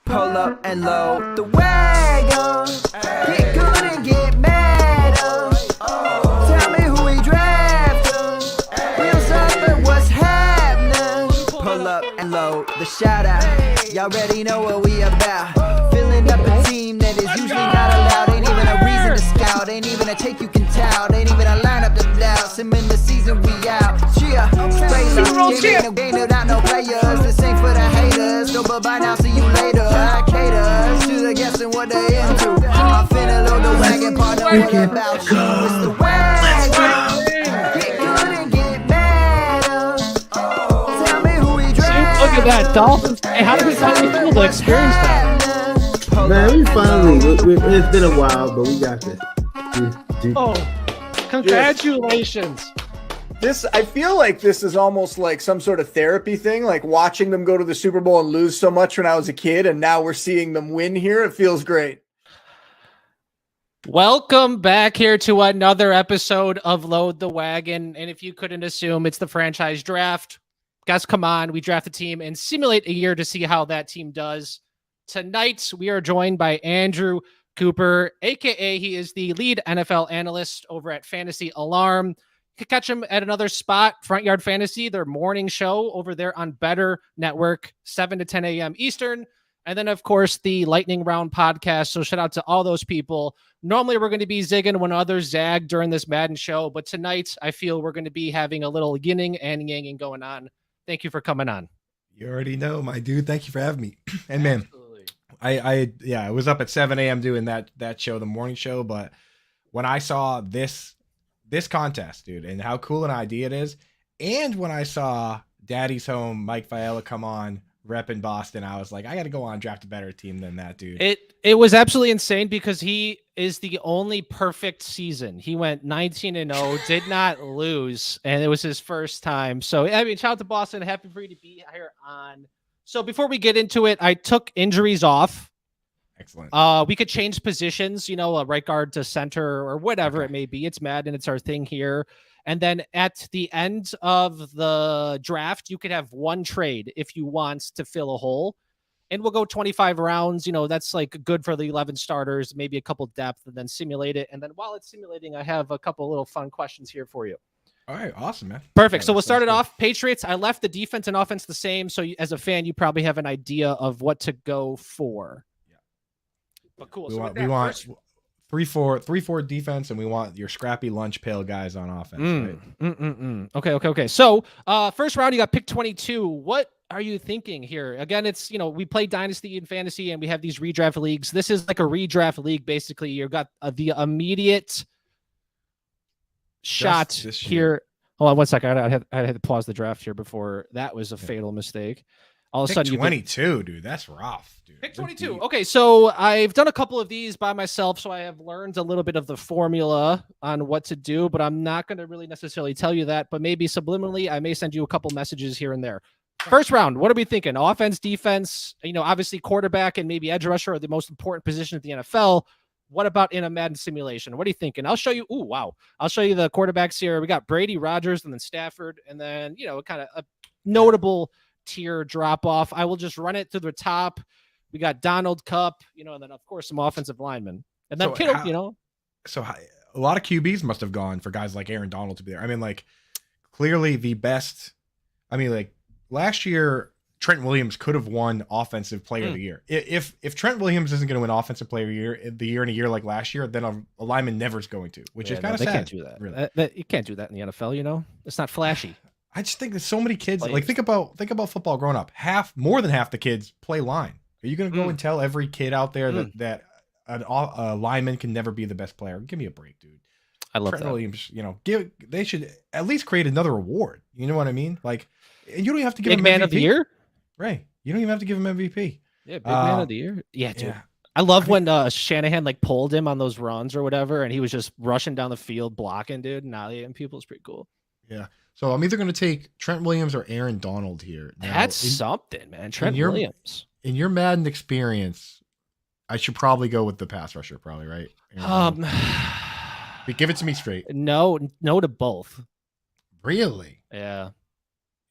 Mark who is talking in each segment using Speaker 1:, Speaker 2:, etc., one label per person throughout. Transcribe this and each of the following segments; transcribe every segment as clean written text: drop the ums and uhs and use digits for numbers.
Speaker 1: Pull up and load the wagon. Get good and get mad. Tell me who we drafted. Wheels up and what's happening. Pull up and load the shout out. Y'all already know what we about. Filling up a team that is usually not allowed. Ain't even a reason to scout. Ain't even a take you can tout. Ain't even a lineup to doubt. Sim in the season we out. Cheer, space up. Game without no players. This ain't for the haters. No, but by now, see you later. I cater to the guessing what they into. I'm finna load the wagon, partner. What about you? It's the wagon. Get good and get better. Tell me who we draft.
Speaker 2: Look at that, Dolphins. Hey, how did we finally be able to experience that?
Speaker 3: Man, we finally, it's been a while, but we got this.
Speaker 2: Oh, congratulations.
Speaker 4: I feel like this is almost like some sort of therapy thing, like watching them go to the Super Bowl and lose so much when I was a kid, and now we're seeing them win here. It feels great.
Speaker 2: Welcome back here to another episode of Load the Wagon. And if you couldn't assume, it's the franchise draft. Guys, come on. We draft a team and simulate a year to see how that team does. Tonight, we are joined by Andrew Cooper, a.k.a. he is the lead NFL analyst over at Fantasy Alarm. You can catch him at another spot, Front Yard Fantasy, their morning show over there on Bettor Network, 7 to 10 a.m. Eastern. And then, of course, the Lightning Round podcast. So shout out to all those people. Normally, we're going to be zigging when others zag during this Madden show. But tonight, I feel we're going to be having a little yinning and yanging going on. Thank you for coming on.
Speaker 5: You already know, my dude. Thank you for having me. And man, I was up at 7 a.m. doing that show, the morning show. But when I saw this contest, dude, and how cool an idea it is, and when I saw Daddy's Home, Mike Viella come on, rep in Boston, I was like, I got to go on draft a better team than that, dude.
Speaker 2: It was absolutely insane because he is the only perfect season. He went 19-0, did not lose, and it was his first time. So, I mean, shout out to Boston. Happy for you to be here on. So before we get into it, I took injuries off.
Speaker 5: Excellent.
Speaker 2: We could change positions, a right guard to center or whatever it may be. It's Madden. It's our thing here. And then at the end of the draft, you could have one trade if you want to fill a hole. And we'll go 25 rounds. That's like good for the 11 starters, maybe a couple depth, and then simulate it. And then while it's simulating, I have a couple little fun questions here for you.
Speaker 5: All right, awesome, man.
Speaker 2: Perfect. So we'll start it off. Patriots, I left the defense and offense the same. So as a fan, you probably have an idea of what to go for. Yeah. But cool.
Speaker 5: We want 3-4 defense, and we want your scrappy lunch pail guys on offense. Right?
Speaker 2: Okay. So first round, you got pick 22. What are you thinking here? Again, it's, we play Dynasty and Fantasy, and we have these redraft leagues. This is like a redraft league, basically. You've got the immediate shot here. Hold on one second. I had to pause the draft here before that was a fatal mistake. All of a sudden,
Speaker 5: 22, dude. That's rough, dude.
Speaker 2: Pick 22. Okay, so I've done a couple of these by myself, so I have learned a little bit of the formula on what to do, but I'm not going to really necessarily tell you that, but maybe subliminally, I may send you a couple messages here and there. First round, what are we thinking? Offense, defense, obviously quarterback and maybe edge rusher are the most important position at the NFL. What about in a Madden simulation? What are you thinking? I'll show you. Ooh, wow. I'll show you the quarterbacks here. We got Brady, Rodgers, and then Stafford, and then, kind of a notable tier drop off. I will just run it to the top. We got Donald, Cup, and then of course some offensive linemen, and then Kittle.
Speaker 5: So a lot of QBs must have gone for guys like Aaron Donald to be there. I mean, like clearly the best. I mean, like last year, Trent Williams could have won Offensive Player of the Year. If Trent Williams isn't going to win Offensive Player of the Year in a year like last year, then a lineman never is going to, which is kind of sad.
Speaker 2: They can't do that. Really. You can't do that in the NFL. It's not flashy.
Speaker 5: I just think there's so many kids. Like think about football growing up. More than half the kids play line. Are you going to go and tell every kid out there that a lineman can never be the best player? Give me a break, dude.
Speaker 2: I love
Speaker 5: Trent
Speaker 2: that.
Speaker 5: Williams. They should at least create another award. You know what I mean? Like, you don't even have to give him
Speaker 2: man
Speaker 5: MVP.
Speaker 2: of the year,
Speaker 5: right? You don't even have to give him MVP.
Speaker 2: Yeah, big man of the year. Yeah, dude. Yeah. I love when Shanahan pulled him on those runs or whatever, and he was just rushing down the field blocking, dude, and allying people. It's pretty cool.
Speaker 5: Yeah. So I'm either going to take Trent Williams or Aaron Donald here. Now,
Speaker 2: that's something, man. Trent Williams.
Speaker 5: In your Madden experience, I should probably go with the pass rusher, probably, right? Give it to me straight.
Speaker 2: No to both.
Speaker 5: Really?
Speaker 2: Yeah.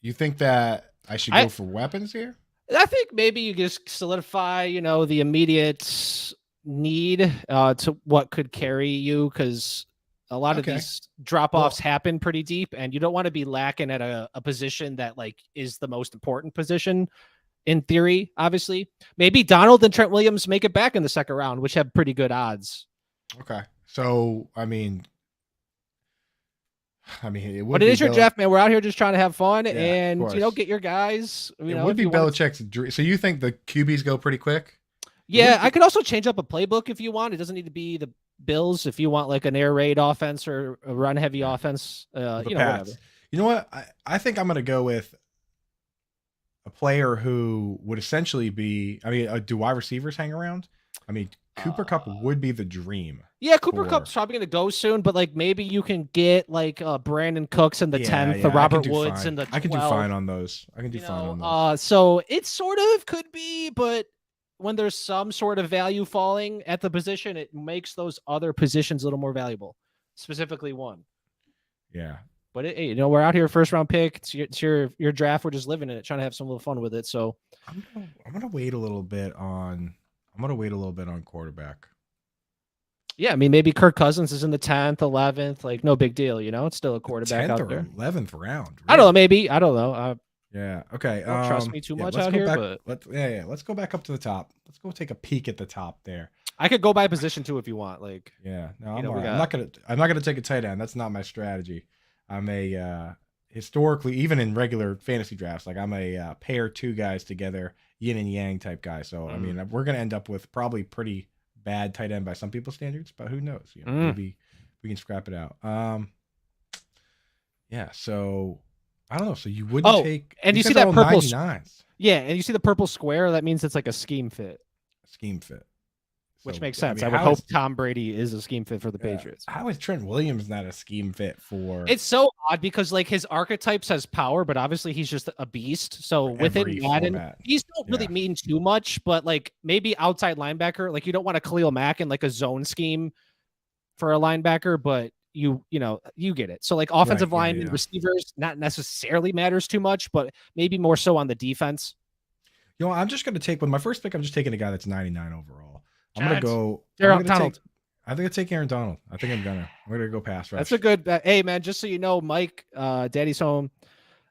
Speaker 5: You think that I should go for weapons here?
Speaker 2: I think maybe you just solidify, the immediate need to what could carry you, because a lot of these drop-offs happen pretty deep, and you don't want to be lacking at a position that like is the most important position in theory, obviously. Maybe Donald and Trent Williams make it back in the second round, which have pretty good odds.
Speaker 5: Okay. So, I mean, it would
Speaker 2: but it is your draft, man. We're out here just trying to have fun and, get your guys.
Speaker 5: It would be Belichick's dream. So you think the QBs go pretty quick?
Speaker 2: Yeah, I could also change up a playbook if you want. It doesn't need to be the Bills. If you want like an air raid offense or a run heavy offense, whatever.
Speaker 5: You know what? I think I'm going to go with a player who would essentially be, do wide receivers hang around? Cooper Kupp would be the dream.
Speaker 2: Yeah, Cooper Kupp's probably going to go soon, but like maybe you can get like Brandon Cooks in the 10th, the Robert Woods in the 12th.
Speaker 5: I can do fine on those.
Speaker 2: So it sort of could be, but when there's some sort of value falling at the position, it makes those other positions a little more valuable, specifically one.
Speaker 5: Yeah.
Speaker 2: But hey, we're out here, first round pick. It's your draft. We're just living in it, trying to have some little fun with it. So
Speaker 5: I'm gonna wait a little bit on quarterback.
Speaker 2: Yeah, maybe Kirk Cousins is in the 10th, 11th, like no big deal. It's still a quarterback
Speaker 5: 10th
Speaker 2: out
Speaker 5: or
Speaker 2: there.
Speaker 5: 11th round. Really?
Speaker 2: I don't know. Maybe I don't know.
Speaker 5: Yeah. Okay.
Speaker 2: Don't trust me too much out here, but
Speaker 5: let's go back up to the top. Let's go take a peek at the top there.
Speaker 2: I could go by position too if you want. Like,
Speaker 5: yeah. No, I'm not gonna take a tight end. That's not my strategy. I'm a historically, even in regular fantasy drafts, like I'm a pair two guys together, yin and yang type guy. So we're gonna end up with probably pretty bad tight end by some people's standards, but who knows? Maybe we can scrap it out. Yeah. So I don't know. So you wouldn't take,
Speaker 2: and you see that purple
Speaker 5: 99s.
Speaker 2: Yeah, and you see the purple square. That means it's like a scheme fit. Which makes sense. I would hope Tom Brady is a scheme fit for the Patriots.
Speaker 5: How is Trent Williams not a scheme fit for?
Speaker 2: It's so odd because like his archetypes has power, but obviously he's just a beast. So within Madden, these don't really mean too much, but like maybe outside linebacker, like you don't want a Khalil Mack in like a zone scheme for a linebacker, but you get it. So like offensive line and receivers, not necessarily matters too much, but maybe more so on the defense.
Speaker 5: I'm just going to take, with my first pick, I'm just taking a guy that's 99 overall. I'm going to go
Speaker 2: Aaron Donald.
Speaker 5: I think I'll take Aaron Donald. I'm going to go pass rush.
Speaker 2: That's a good bet. Hey man, just so you know, Mike, Daddy's home.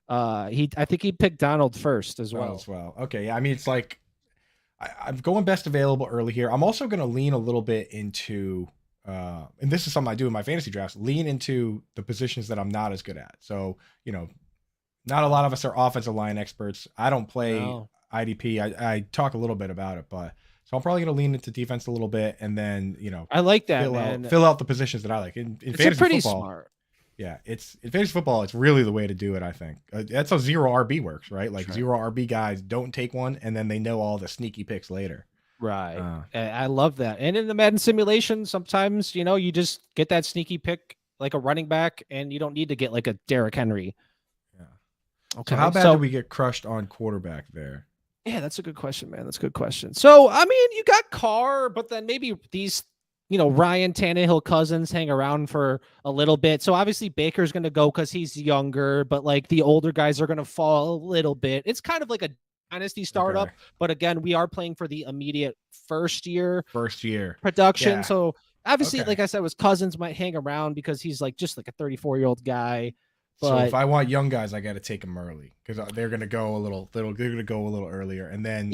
Speaker 2: I think he picked Donald first as well.
Speaker 5: Okay. Yeah. It's like I'm going best available early here. I'm also going to lean a little bit into, and this is something I do in my fantasy drafts, lean into the positions that I'm not as good at. So, not a lot of us are offensive line experts. I don't play IDP. I talk a little bit about it, but so I'm probably going to lean into defense a little bit, and then
Speaker 2: I like that,
Speaker 5: fill out the positions that I like. In fantasy
Speaker 2: pretty
Speaker 5: football,
Speaker 2: smart.
Speaker 5: Yeah, in fantasy football, it's really the way to do it. I think that's how zero RB works, right? Like zero RB guys don't take one, and then they know all the sneaky picks later.
Speaker 2: Right. I love that. And in the Madden simulation, sometimes you just get that sneaky pick like a running back, and you don't need to get like a Derrick Henry.
Speaker 5: Yeah.
Speaker 2: Okay.
Speaker 5: So how bad do we get crushed on quarterback there?
Speaker 2: Yeah, that's a good question, man. That's a good question. So, you got Carr, but then maybe these, Ryan Tannehill Cousins hang around for a little bit. So obviously Baker's going to go because he's younger, but like the older guys are going to fall a little bit. It's kind of like a dynasty startup, but again, we are playing for the immediate first year production. Yeah. So obviously, like I said, Cousins might hang around because he's like just like a 34-year-old guy. But,
Speaker 5: so if I want young guys, I got to take them early because they're going to go a little earlier, and then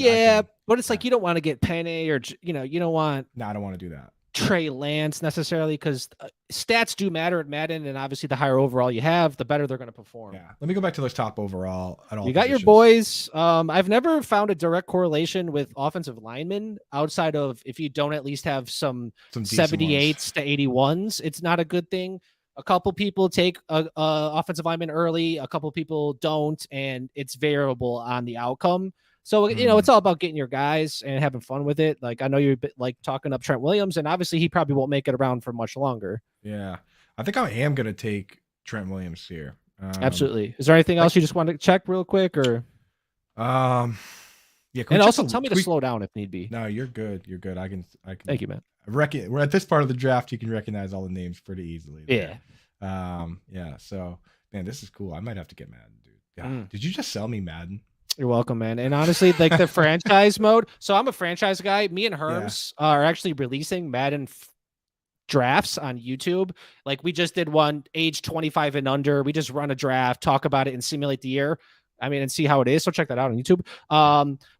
Speaker 2: but it's like you don't want to get Penny or you don't want.
Speaker 5: No, I don't want to do that.
Speaker 2: Trey Lance necessarily because stats do matter at Madden, and obviously the higher overall you have, the better they're going to perform.
Speaker 5: Yeah, let me go back to those top overall. At all
Speaker 2: you got your boys. I've never found a direct correlation with offensive linemen outside of if you don't at least have some 78s to 81s. It's not a good thing. A couple people take a offensive lineman early, a couple people don't, and it's variable on the outcome. So, it's all about getting your guys and having fun with it. Like, I know you're like talking up Trent Williams, and obviously he probably won't make it around for much longer.
Speaker 5: Yeah. I think I am going to take Trent Williams here.
Speaker 2: Absolutely. Is there anything else you just want to check real quick or?
Speaker 5: Yeah.
Speaker 2: And also tell me to slow down if need be.
Speaker 5: No, you're good. You're good. I can.
Speaker 2: Thank you, man.
Speaker 5: we're at this part of the draft. You can recognize all the names pretty easily.
Speaker 2: Yeah.
Speaker 5: Yeah. So, man, this is cool. I might have to get Madden, dude. God, Did you just sell me Madden?
Speaker 2: You're welcome, man. And honestly, like the franchise mode. So I'm a franchise guy. Me and Herms are actually releasing Madden drafts on YouTube. Like we just did one age 25 and under. We just run a draft, talk about it, and simulate the year. I mean, and see how it is. So check that out on YouTube.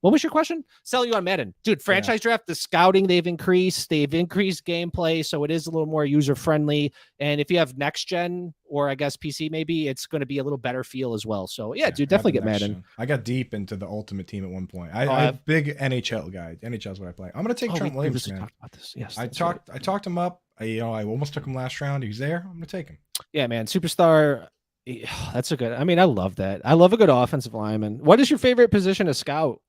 Speaker 2: What was your question? Sell you on Madden, dude. Franchise draft, the scouting they've increased gameplay, so it is a little more user friendly. And if you have next gen or I guess PC, maybe it's going to be a little better feel as well. So yeah, dude, definitely get Madden.
Speaker 5: Gen. I got deep into the Ultimate Team at one point. I'm a big NHL guy. NHL is what I play. I'm going to take Trent Williams, man.
Speaker 2: About this. Yes,
Speaker 5: I talked him up. I almost took him last round. He's there. I'm going to take him.
Speaker 2: Yeah, man, superstar. That's a good. I mean, I love that. I love a good offensive lineman. What is your favorite position to scout?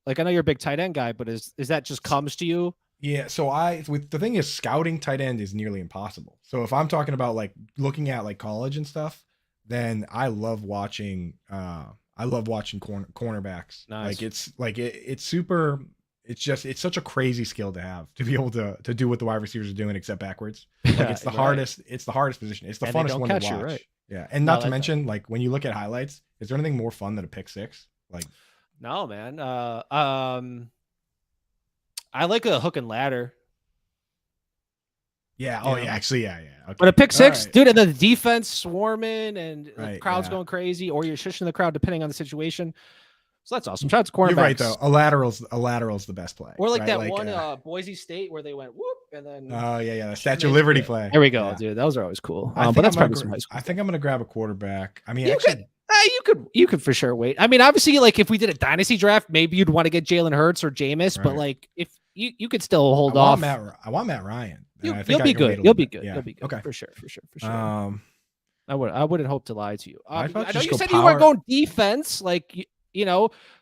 Speaker 2: Like, I know you're a big tight end guy, but is that just comes to you?
Speaker 5: Yeah. So the thing is, scouting tight end is nearly impossible. So if I'm talking about like looking at like college and stuff, then I love watching. Cornerbacks.
Speaker 2: Nice.
Speaker 5: It's super. It's such a crazy skill to have to be able to do what the wide receivers are doing except backwards. Like it's the hardest. It's the hardest position. It's the funnest one to watch.
Speaker 2: You, right?
Speaker 5: Yeah, and not to mention, like when you look at highlights, is there anything more fun than a pick six? Like,
Speaker 2: no, man. I like a hook and ladder.
Speaker 5: Yeah. Oh, yeah. Actually, yeah. Okay.
Speaker 2: But a pick six, dude, and the defense swarming and the crowd's going crazy, or you're shushing the crowd depending on the situation. So that's awesome. Shout out to cornerbacks.
Speaker 5: You're right, though. A lateral's the best play.
Speaker 2: Or like that one Boise State where they went whoop and then.
Speaker 5: Oh yeah. The Statue of Liberty play.
Speaker 2: There we go, dude. Those are always cool. But that's probably some high school.
Speaker 5: I think I'm gonna grab a quarterback. I mean,
Speaker 2: you could for sure wait. I mean, obviously, like if we did a dynasty draft, maybe you'd want to get Jalen Hurts or Jameis, but like if you could still hold off.
Speaker 5: I want Matt Ryan.
Speaker 2: You'll be good. You'll be good. You'll be good.
Speaker 5: Okay,
Speaker 2: for sure. I wouldn't hope to lie to you. I know you said you weren't going defense, like.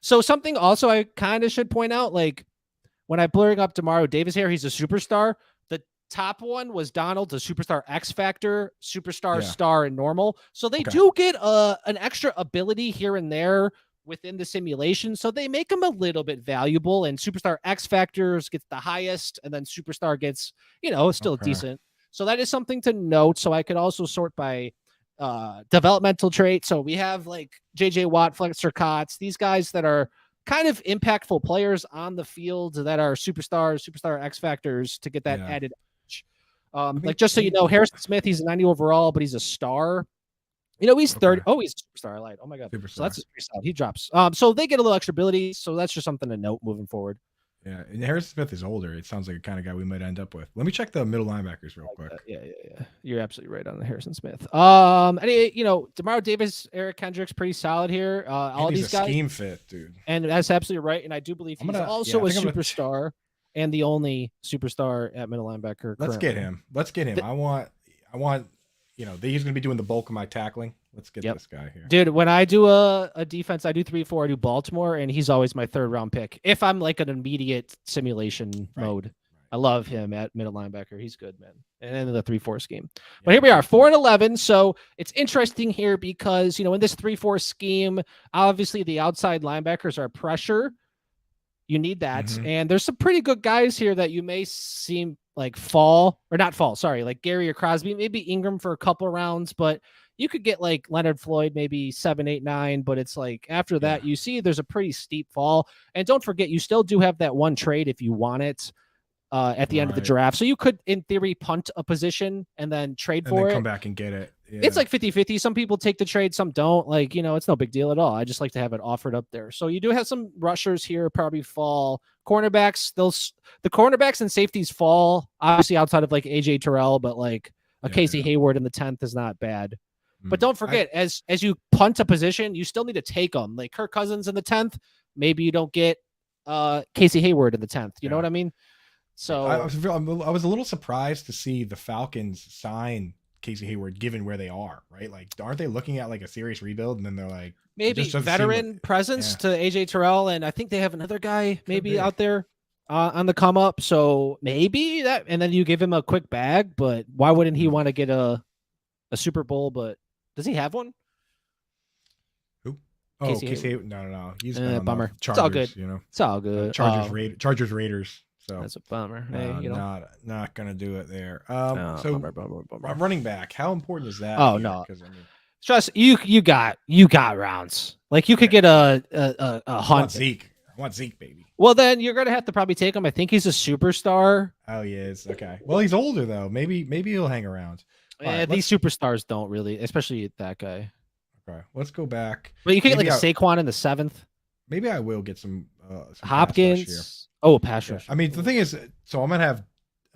Speaker 2: So something also I kind of should point out, like when I blurring up Demario Davis here, he's a superstar. The top one was Donald, the superstar X Factor, superstar star and normal. So they do get an extra ability here and there within the simulation. So they make them a little bit valuable, and superstar X Factors gets the highest, and then superstar gets, still decent. So that is something to note. So I could also sort by developmental trait. So we have like JJ Watt, Flexer Cots, these guys that are kind of impactful players on the field that are superstar X Factors to get that added edge. Like just so you know, Harrison Smith, he's a 90 overall, but he's a star. He's 30. Oh, he's a superstar. I lied. Oh my God. Superstar. So that's pretty solid. He drops. So they get a little extra ability. So that's just something to note moving forward.
Speaker 5: Yeah, and Harrison Smith is older. It sounds like a kind of guy we might end up with. Let me check the middle linebackers real quick.
Speaker 2: Yeah. You're absolutely right on the Harrison Smith. Demario Davis, Eric Kendricks, pretty solid here. All these guys,
Speaker 5: scheme fit, dude.
Speaker 2: And that's absolutely right. And I do believe he's also a superstar and the only superstar at middle linebacker.
Speaker 5: Let's get him. I want. He's going to be doing the bulk of my tackling. Let's get this guy here.
Speaker 2: Dude, when I do a defense, I do 3-4, I do Baltimore, and he's always my third round pick. If I'm like an immediate simulation mode. I love him at middle linebacker. He's good, man. And then the 3-4 scheme. But here we are, 4-11. So it's interesting here because, in this 3-4 scheme, obviously the outside linebackers are pressure. You need that. Mm-hmm. And there's some pretty good guys here that you may seem like like Gary or Crosby, maybe Ingram for a couple rounds, but you could get like Leonard Floyd, maybe 7, 8, 9, but it's like after that, you see there's a pretty steep fall. And don't forget, you still do have that one trade if you want it at the end of the draft. So you could, in theory, punt a position and then trade for it.
Speaker 5: Come back and get it. Yeah.
Speaker 2: It's like 50-50. Some people take the trade, some don't. Like, it's no big deal at all. I just like to have it offered up there. So you do have some rushers here probably fall. Cornerbacks, the cornerbacks and safeties fall, obviously outside of like AJ Terrell, but like a Casey Hayward in the 10th is not bad. But don't forget, as you punt a position, you still need to take them. Like Kirk Cousins in the 10th, maybe you don't get Casey Hayward in the 10th. You know what I mean? So
Speaker 5: I was a little surprised to see the Falcons sign Casey Hayward, given where they are, right? Like, aren't they looking at like a serious rebuild? And then they're like,
Speaker 2: maybe veteran presence to AJ Terrell, and I think they have another guy maybe out there on the come up. So maybe that, and then you give him a quick bag. But why wouldn't he want to get a Super Bowl? But does he have one?
Speaker 5: Who? Oh, Casey Hayward. No. He's
Speaker 2: bummer.
Speaker 5: Chargers,
Speaker 2: it's all good. It's all good.
Speaker 5: Chargers Raiders. So
Speaker 2: That's a bummer. Hey,
Speaker 5: not gonna do it there.
Speaker 2: No,
Speaker 5: So
Speaker 2: bummer.
Speaker 5: running back, how important is that?
Speaker 2: Oh,
Speaker 5: here?
Speaker 2: no.
Speaker 5: Because I mean,
Speaker 2: Trust you got rounds. Like you could get a
Speaker 5: I want
Speaker 2: hunt.
Speaker 5: Zeke. I want Zeke, baby.
Speaker 2: Well, then you're gonna have to probably take him. I think he's a superstar.
Speaker 5: Oh, he is. Okay. Well, he's older though. Maybe he'll hang around. All right,
Speaker 2: These superstars don't really, especially that guy.
Speaker 5: Okay, let's go back.
Speaker 2: But you could get
Speaker 5: Maybe
Speaker 2: like a Saquon in the 7th.
Speaker 5: Maybe I will get some pass rush here.
Speaker 2: Hopkins. Oh, pass
Speaker 5: Yeah.
Speaker 2: rush.
Speaker 5: I mean, the thing is, so I'm gonna have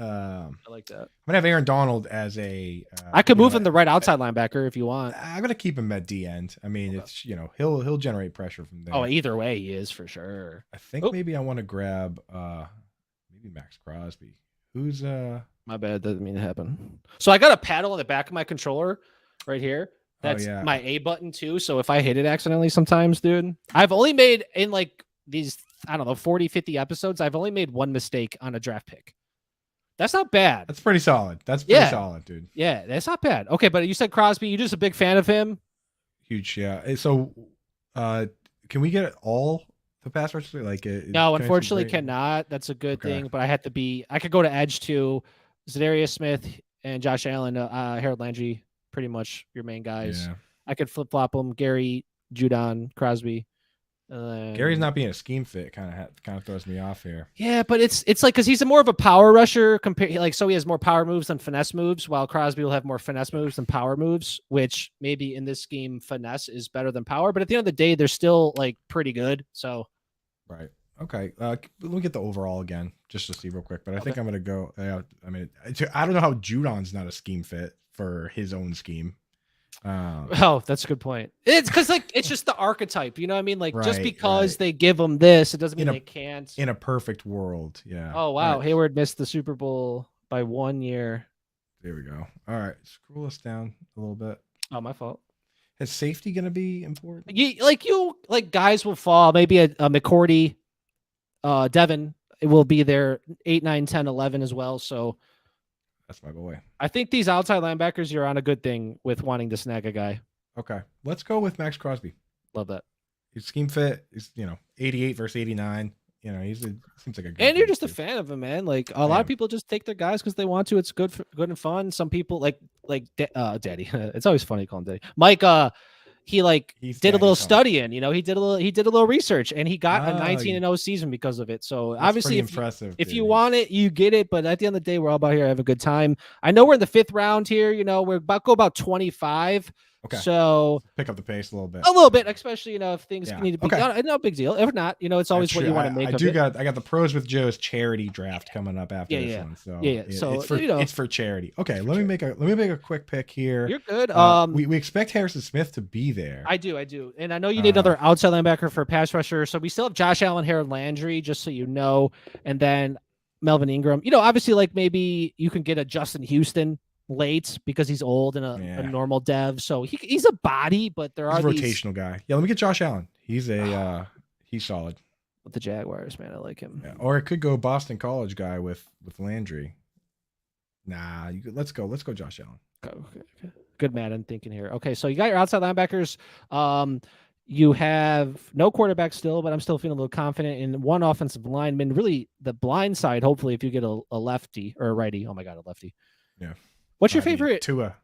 Speaker 2: I like that.
Speaker 5: I'm gonna have Aaron Donald as a.
Speaker 2: I could move him the right outside linebacker if you want.
Speaker 5: I'm gonna keep him at D end. I mean, it's he'll generate pressure from there.
Speaker 2: Oh, either way, he is for sure.
Speaker 5: I think maybe I want to grab maybe Max Crosby. Who's
Speaker 2: My bad. Doesn't mean to happen. So I got a paddle on the back of my controller right here. That's my A button too. So if I hit it accidentally sometimes, dude, I've only made in like these, I don't know, 40, 50 episodes, I've only made one mistake on a draft pick. That's not bad.
Speaker 5: That's pretty solid. That's pretty solid, dude.
Speaker 2: Yeah, that's not bad. Okay, but you said Crosby. You're just a big fan of him.
Speaker 5: Huge, yeah. So can we get all the pass rush? Like
Speaker 2: no, unfortunately cannot. That's a good thing, but I could go to edge too. Zadarius Smith and Josh Allen, Harold Landry, pretty much your main guys.
Speaker 5: Yeah.
Speaker 2: I could flip flop them. Gary, Judon, Crosby.
Speaker 5: Gary's not being a scheme fit kind of throws me off here.
Speaker 2: Yeah, but it's like because he's more of a power rusher so he has more power moves than finesse moves, while Crosby will have more finesse moves than power moves, which maybe in this scheme finesse is better than power, but at the end of the day they're still like pretty good. So
Speaker 5: right. Okay. Let me get the overall again just to see real quick, but I think I'm gonna go. I mean, I don't know how Judon's not a scheme fit for his own scheme.
Speaker 2: Oh, that's a good point. It's because like it's just the archetype, you know what I mean? Like just
Speaker 5: Right,
Speaker 2: because they give them this, it doesn't mean they can't.
Speaker 5: In a perfect world, yeah.
Speaker 2: Oh wow,
Speaker 5: Right.
Speaker 2: Hayward missed the Super Bowl by 1 year.
Speaker 5: There we go. All right, scroll us down a little bit.
Speaker 2: Oh, my fault.
Speaker 5: Is safety gonna be important?
Speaker 2: Guys will fall. Maybe a McCourty, Devin. It will be there 8, 9, 10, 11 as well. So
Speaker 5: That's my boy.
Speaker 2: I think these outside linebackers, you're on a good thing with wanting to snag a guy.
Speaker 5: Okay, let's go with Max Crosby.
Speaker 2: Love that.
Speaker 5: He's scheme fit. He's 88 versus 89. Seems like a good.
Speaker 2: And you're
Speaker 5: dude,
Speaker 2: just a
Speaker 5: too.
Speaker 2: fan of him, man. Like a lot of people just take their guys because they want to. It's good and fun. Some people Daddy. It's always funny calling Daddy. Mike. He did a little studying. He did a little research, and he got a 19-0 season because of it. So
Speaker 5: That's
Speaker 2: obviously,
Speaker 5: impressive.
Speaker 2: If you want it, you get it. But at the end of the day, we're all about here to have a good time. I know we're in the 5th round here. We're about 25.
Speaker 5: Okay.
Speaker 2: So
Speaker 5: pick up the pace a little bit.
Speaker 2: Especially if things need to be no big deal. If not, it's always what you want to make.
Speaker 5: I got the Pros with Joe's charity draft coming up after this one. So
Speaker 2: So
Speaker 5: it's for charity. Okay, let me make a quick pick here.
Speaker 2: You're good.
Speaker 5: We expect Harrison Smith to be there.
Speaker 2: I do, and I know you need another outside linebacker for a pass rusher. So we still have Josh Allen, Harold Landry, just so you know, and then Melvin Ingram. Obviously, maybe you can get a Justin Houston late because he's old and a normal dev, so he's a body, but
Speaker 5: He's a rotational guy. Yeah, let me get Josh Allen. He's he's solid
Speaker 2: with the Jaguars, man. I like him.
Speaker 5: Yeah. Or it could go Boston College guy with Landry. Nah, let's go Josh Allen.
Speaker 2: Okay. Good Madden thinking here. Okay, so you got your outside linebackers. You have no quarterback still, but I'm still feeling a little confident in one offensive lineman. Really, the blind side. Hopefully, if you get a lefty or a righty. Oh my God, a lefty.
Speaker 5: Yeah.
Speaker 2: What's your favorite?
Speaker 5: Tua.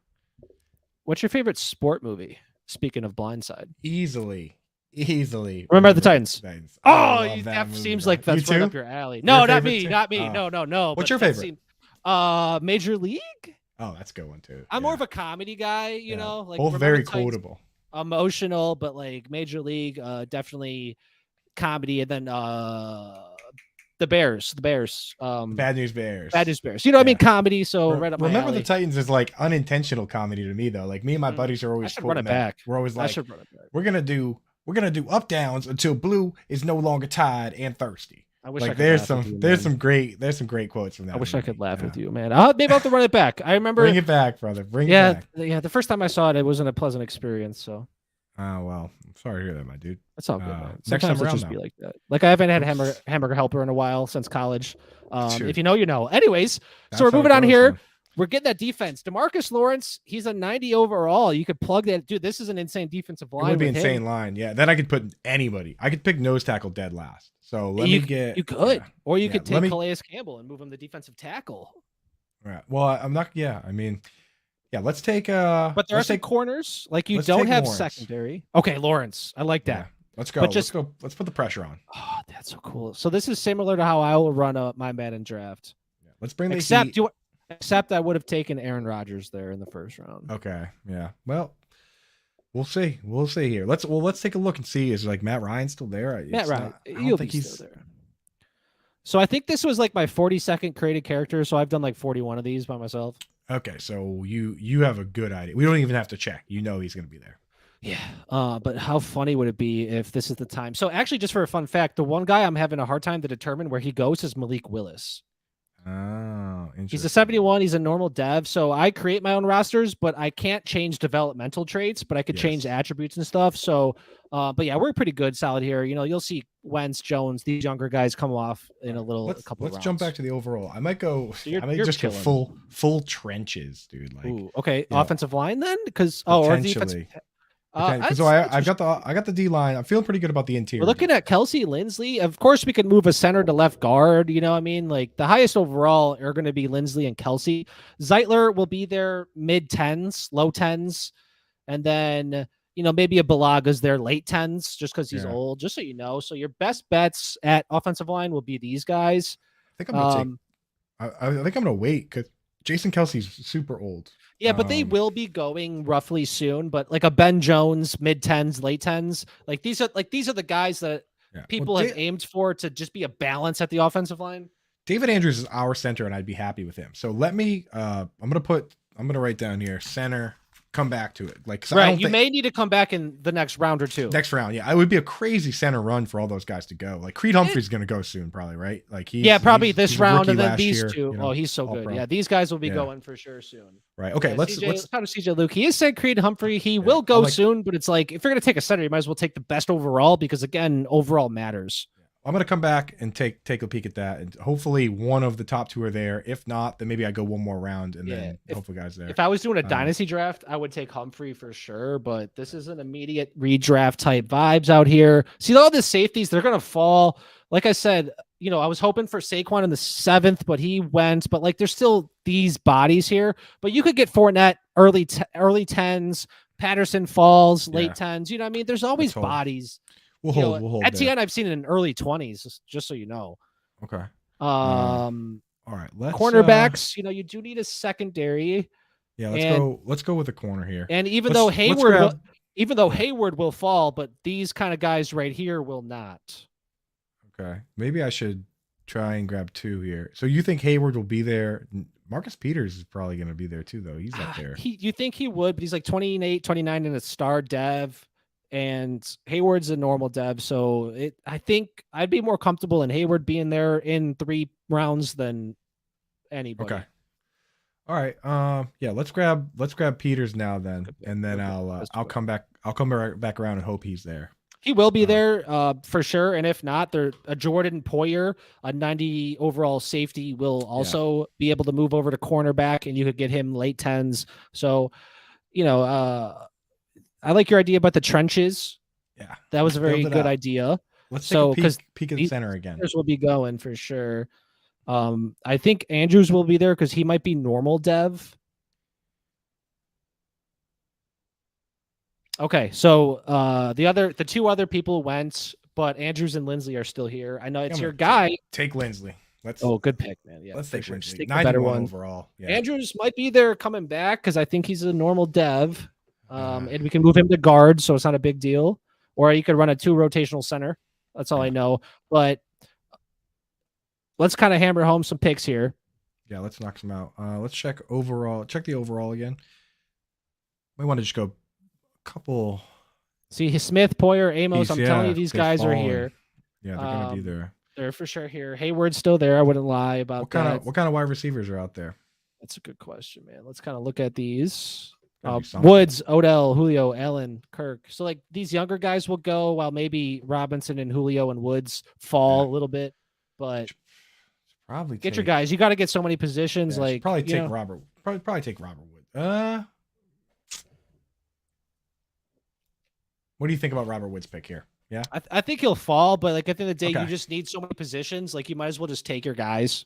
Speaker 2: What's your favorite sport movie? Speaking of blindside,
Speaker 5: easily.
Speaker 2: Remember the Titans. Oh, that
Speaker 5: movie,
Speaker 2: seems like that's right up your alley. No, not me. No.
Speaker 5: What's your favorite?
Speaker 2: Major League.
Speaker 5: Oh, that's a good one too.
Speaker 2: I'm more of a comedy guy. You know,
Speaker 5: both very quotable.
Speaker 2: Emotional, but Major League, definitely comedy, and then the Bears.
Speaker 5: Bad News Bears.
Speaker 2: I mean, comedy. So right up my
Speaker 5: Remember
Speaker 2: alley.
Speaker 5: the Titans is unintentional comedy to me though. Me and my buddies are always
Speaker 2: run it back.
Speaker 5: We're always we're gonna do up downs until blue is no longer tired and thirsty.
Speaker 2: I wish I could
Speaker 5: there's
Speaker 2: laugh
Speaker 5: some
Speaker 2: with you,
Speaker 5: there's
Speaker 2: man.
Speaker 5: some great quotes from that.
Speaker 2: I wish
Speaker 5: movie.
Speaker 2: I could laugh with you, man. Maybe I'll have to run it back. I remember.
Speaker 5: Bring it back, brother. Bring it back.
Speaker 2: Yeah. The first time I saw it, it wasn't a pleasant experience. So.
Speaker 5: Oh well, I'm sorry to hear that, my dude.
Speaker 2: That's all good, man.
Speaker 5: Next time
Speaker 2: Sometimes it
Speaker 5: around,
Speaker 2: just be like that. I haven't had hamburger helper in a while since college. If you know, you know. Anyways, so we're moving on here. we're getting that defense. DeMarcus Lawrence, he's a 90 overall. You could plug that. Dude, this is an insane defensive
Speaker 5: It
Speaker 2: line.
Speaker 5: would be
Speaker 2: with him.
Speaker 5: insane line. Yeah. Then I could put anybody. I could pick nose tackle dead last. So let me get.
Speaker 2: You could.
Speaker 5: Yeah.
Speaker 2: Or you
Speaker 5: Yeah,
Speaker 2: could
Speaker 5: let
Speaker 2: take
Speaker 5: me-
Speaker 2: Calais Campbell and move him to defensive tackle.
Speaker 5: Right. Well, I'm not. Yeah. I mean, yeah. Let's take.
Speaker 2: But there are
Speaker 5: let's
Speaker 2: some
Speaker 5: take.
Speaker 2: corners. Like you
Speaker 5: let's
Speaker 2: don't
Speaker 5: take
Speaker 2: have
Speaker 5: Lawrence.
Speaker 2: secondary. Okay, Lawrence. I like that.
Speaker 5: Yeah. Let's go.
Speaker 2: But just-
Speaker 5: let's go. Let's put the pressure on.
Speaker 2: Oh, that's so cool. So this is similar to how I will run my Madden draft.
Speaker 5: Yeah. Let's bring the
Speaker 2: Except
Speaker 5: heat.
Speaker 2: except I would have taken Aaron Rodgers there in the first round.
Speaker 5: Okay. Yeah. Well, we'll see. We'll see here. Let's take a look and see. Is like Matt Ryan still there?
Speaker 2: Matt
Speaker 5: It's
Speaker 2: Ryan,
Speaker 5: not- I
Speaker 2: you'll
Speaker 5: don't
Speaker 2: be
Speaker 5: think he's.
Speaker 2: still there. So I think this was like my 42nd created character. So I've done like 41 of these by myself.
Speaker 5: Okay. So you have a good idea. We don't even have to check. You know he's going to be there.
Speaker 2: Yeah. But how funny would it be if this is the time? So actually, just for a fun fact, the one guy I'm having a hard time to determine where he goes is Malik Willis.
Speaker 5: Oh, interesting.
Speaker 2: He's a 71. He's a normal dev. So I create my own rosters, but I can't change developmental traits, but I could change
Speaker 5: Yes.
Speaker 2: attributes and stuff. So, but yeah, we're pretty good, solid here. You know, you'll see Wentz, Jones, these younger guys come off in a couple of
Speaker 5: Let's
Speaker 2: rounds.
Speaker 5: jump back to the overall. I might go.
Speaker 2: So you're-
Speaker 5: I might
Speaker 2: you're
Speaker 5: just go
Speaker 2: chilling.
Speaker 5: full trenches, dude. Like
Speaker 2: Ooh, okay.
Speaker 5: you know,
Speaker 2: Offensive line then? Because or defensive.
Speaker 5: potentially. So I got the D line. I'm feeling pretty good about the interior.
Speaker 2: We're looking at Kelsey Lindsley. Of course, we could move a center to left guard. You know what I mean? Like the highest overall are going to be Lindsley and Kelsey. Zeitler will be there mid 10s, low 10s. And then, you know, maybe a Balaga's there late 10s just because he's
Speaker 5: Yeah.
Speaker 2: old, just so you know. So your best bets at offensive line will be these guys.
Speaker 5: I think I'm gonna take. I think I'm gonna wait because Jason Kelsey's super old.
Speaker 2: Yeah, but they will be going roughly soon. But like a Ben Jones, mid 10s, late 10s. Like these are the guys that
Speaker 5: Yeah.
Speaker 2: people
Speaker 5: Well,
Speaker 2: have aimed for to just be a balance at the offensive line.
Speaker 5: David Andrews is our center, and I'd be happy with him. So let me. I'm gonna write down here center. Come back to it. Like 'cause I
Speaker 2: Right.
Speaker 5: don't
Speaker 2: You
Speaker 5: think-
Speaker 2: may need to come back in the next round or two.
Speaker 5: next round. Yeah, it would be a crazy center run for all those guys to go. Like Creed Humphrey's gonna go soon, probably, right? Like
Speaker 2: probably
Speaker 5: he's
Speaker 2: this
Speaker 5: a
Speaker 2: round
Speaker 5: rookie
Speaker 2: and then
Speaker 5: last
Speaker 2: these
Speaker 5: year,
Speaker 2: two.
Speaker 5: you know,
Speaker 2: Oh, he's so good.
Speaker 5: All-Pro.
Speaker 2: Yeah, these guys will be
Speaker 5: Yeah.
Speaker 2: going for sure soon.
Speaker 5: Right. Okay.
Speaker 2: Yeah,
Speaker 5: let's
Speaker 2: how does CJ Luke? He is said Creed Humphrey. He will go soon, but it's like if you're gonna take a center, you might as well take the best overall because again, overall matters.
Speaker 5: I'm gonna come back and take a peek at that, and hopefully one of the top two are there. If not, then maybe I go one more round, and then hopefully guys there.
Speaker 2: If I was doing a dynasty draft, I would take Humphrey for sure. But this is an immediate redraft type vibes out here. See all the safeties, they're gonna fall. Like I said, you know, I was hoping for Saquon in the 7th, but he went. But like, there's still these bodies here. But you could get Fournette early 10s. Patterson falls late 10s. You know what I mean? There's always
Speaker 5: hold.
Speaker 2: bodies.
Speaker 5: We'll
Speaker 2: You
Speaker 5: hold.
Speaker 2: know,
Speaker 5: We'll hold.
Speaker 2: Etienne,
Speaker 5: there.
Speaker 2: I've seen it in early 20s, just so you know.
Speaker 5: Okay.
Speaker 2: All
Speaker 5: right. Let's
Speaker 2: cornerbacks, you know, you do need a secondary.
Speaker 5: Yeah.
Speaker 2: and-
Speaker 5: Let's go with the corner here.
Speaker 2: And even
Speaker 5: Let's-
Speaker 2: though
Speaker 5: let's
Speaker 2: Hayward,
Speaker 5: grab-
Speaker 2: Hayward will fall, but these kind of guys right here will not.
Speaker 5: Okay. Maybe I should try and grab two here. So you think Hayward will be there? Marcus Peters is probably going to be there too, though. He's up there.
Speaker 2: You think he would, but he's like 28, 29 in a star dev, and Hayward's a normal dev. So I think I'd be more comfortable in Hayward being there in 3 rounds than anybody.
Speaker 5: Okay. All right. Yeah. Let's grab Peters now then, and then I'll come back. I'll come back around and hope he's there.
Speaker 2: He will be there for sure. And if not, a Jordan Poyer, a 90 overall safety, will also be able to move over to cornerback, and you could get him late 10s. So, you know, I like your idea about the trenches.
Speaker 5: Yeah.
Speaker 2: That was a very
Speaker 5: Build it
Speaker 2: good
Speaker 5: up.
Speaker 2: idea.
Speaker 5: Let's
Speaker 2: So,
Speaker 5: take a peek at the
Speaker 2: these
Speaker 5: center again.
Speaker 2: Centers will be going for sure. I think Andrews will be there because he might be normal dev. Okay, so the 2 other people went, but Andrews and Lindsley are still here. I know it's
Speaker 5: I'm
Speaker 2: your
Speaker 5: gonna
Speaker 2: guy.
Speaker 5: Take Lindsley.
Speaker 2: Good pick, man. Yeah,
Speaker 5: let's
Speaker 2: for
Speaker 5: take
Speaker 2: sure. Just
Speaker 5: Lindsley.
Speaker 2: take the better
Speaker 5: 91
Speaker 2: one
Speaker 5: overall. Yeah.
Speaker 2: Andrews might be there coming back because I think he's a normal dev, and we can move him to guard, so it's not a big deal. Or you could run a 2 rotational center. That's all I know. But let's kind of hammer home some picks here.
Speaker 5: Yeah, let's knock some out. Let's check overall. Check the overall again. We want to just go a couple.
Speaker 2: See, Smith, Poyer, Amos. I'm telling you, these
Speaker 5: they're
Speaker 2: guys are
Speaker 5: falling.
Speaker 2: here.
Speaker 5: Yeah, they're gonna be there.
Speaker 2: They're for sure here. Hayward's still there. I wouldn't lie about that.
Speaker 5: What kind of wide receivers are out there?
Speaker 2: That's a good question, man. Let's kind of look at these.
Speaker 5: Gotta be something.
Speaker 2: Woods, Odell, Julio, Allen, Kirk. So like these younger guys will go while maybe Robinson and Julio and Woods fall a little bit. But
Speaker 5: Probably
Speaker 2: get your guys. You got to get so many positions. Like
Speaker 5: probably
Speaker 2: you
Speaker 5: take
Speaker 2: know,
Speaker 5: Robert. Probably take Robert Woods. What do you think about Robert Woods' pick here? Yeah,
Speaker 2: I think he'll fall, but like at the end of the day,
Speaker 5: Okay.
Speaker 2: you just need so many positions. Like you might as well just take your guys.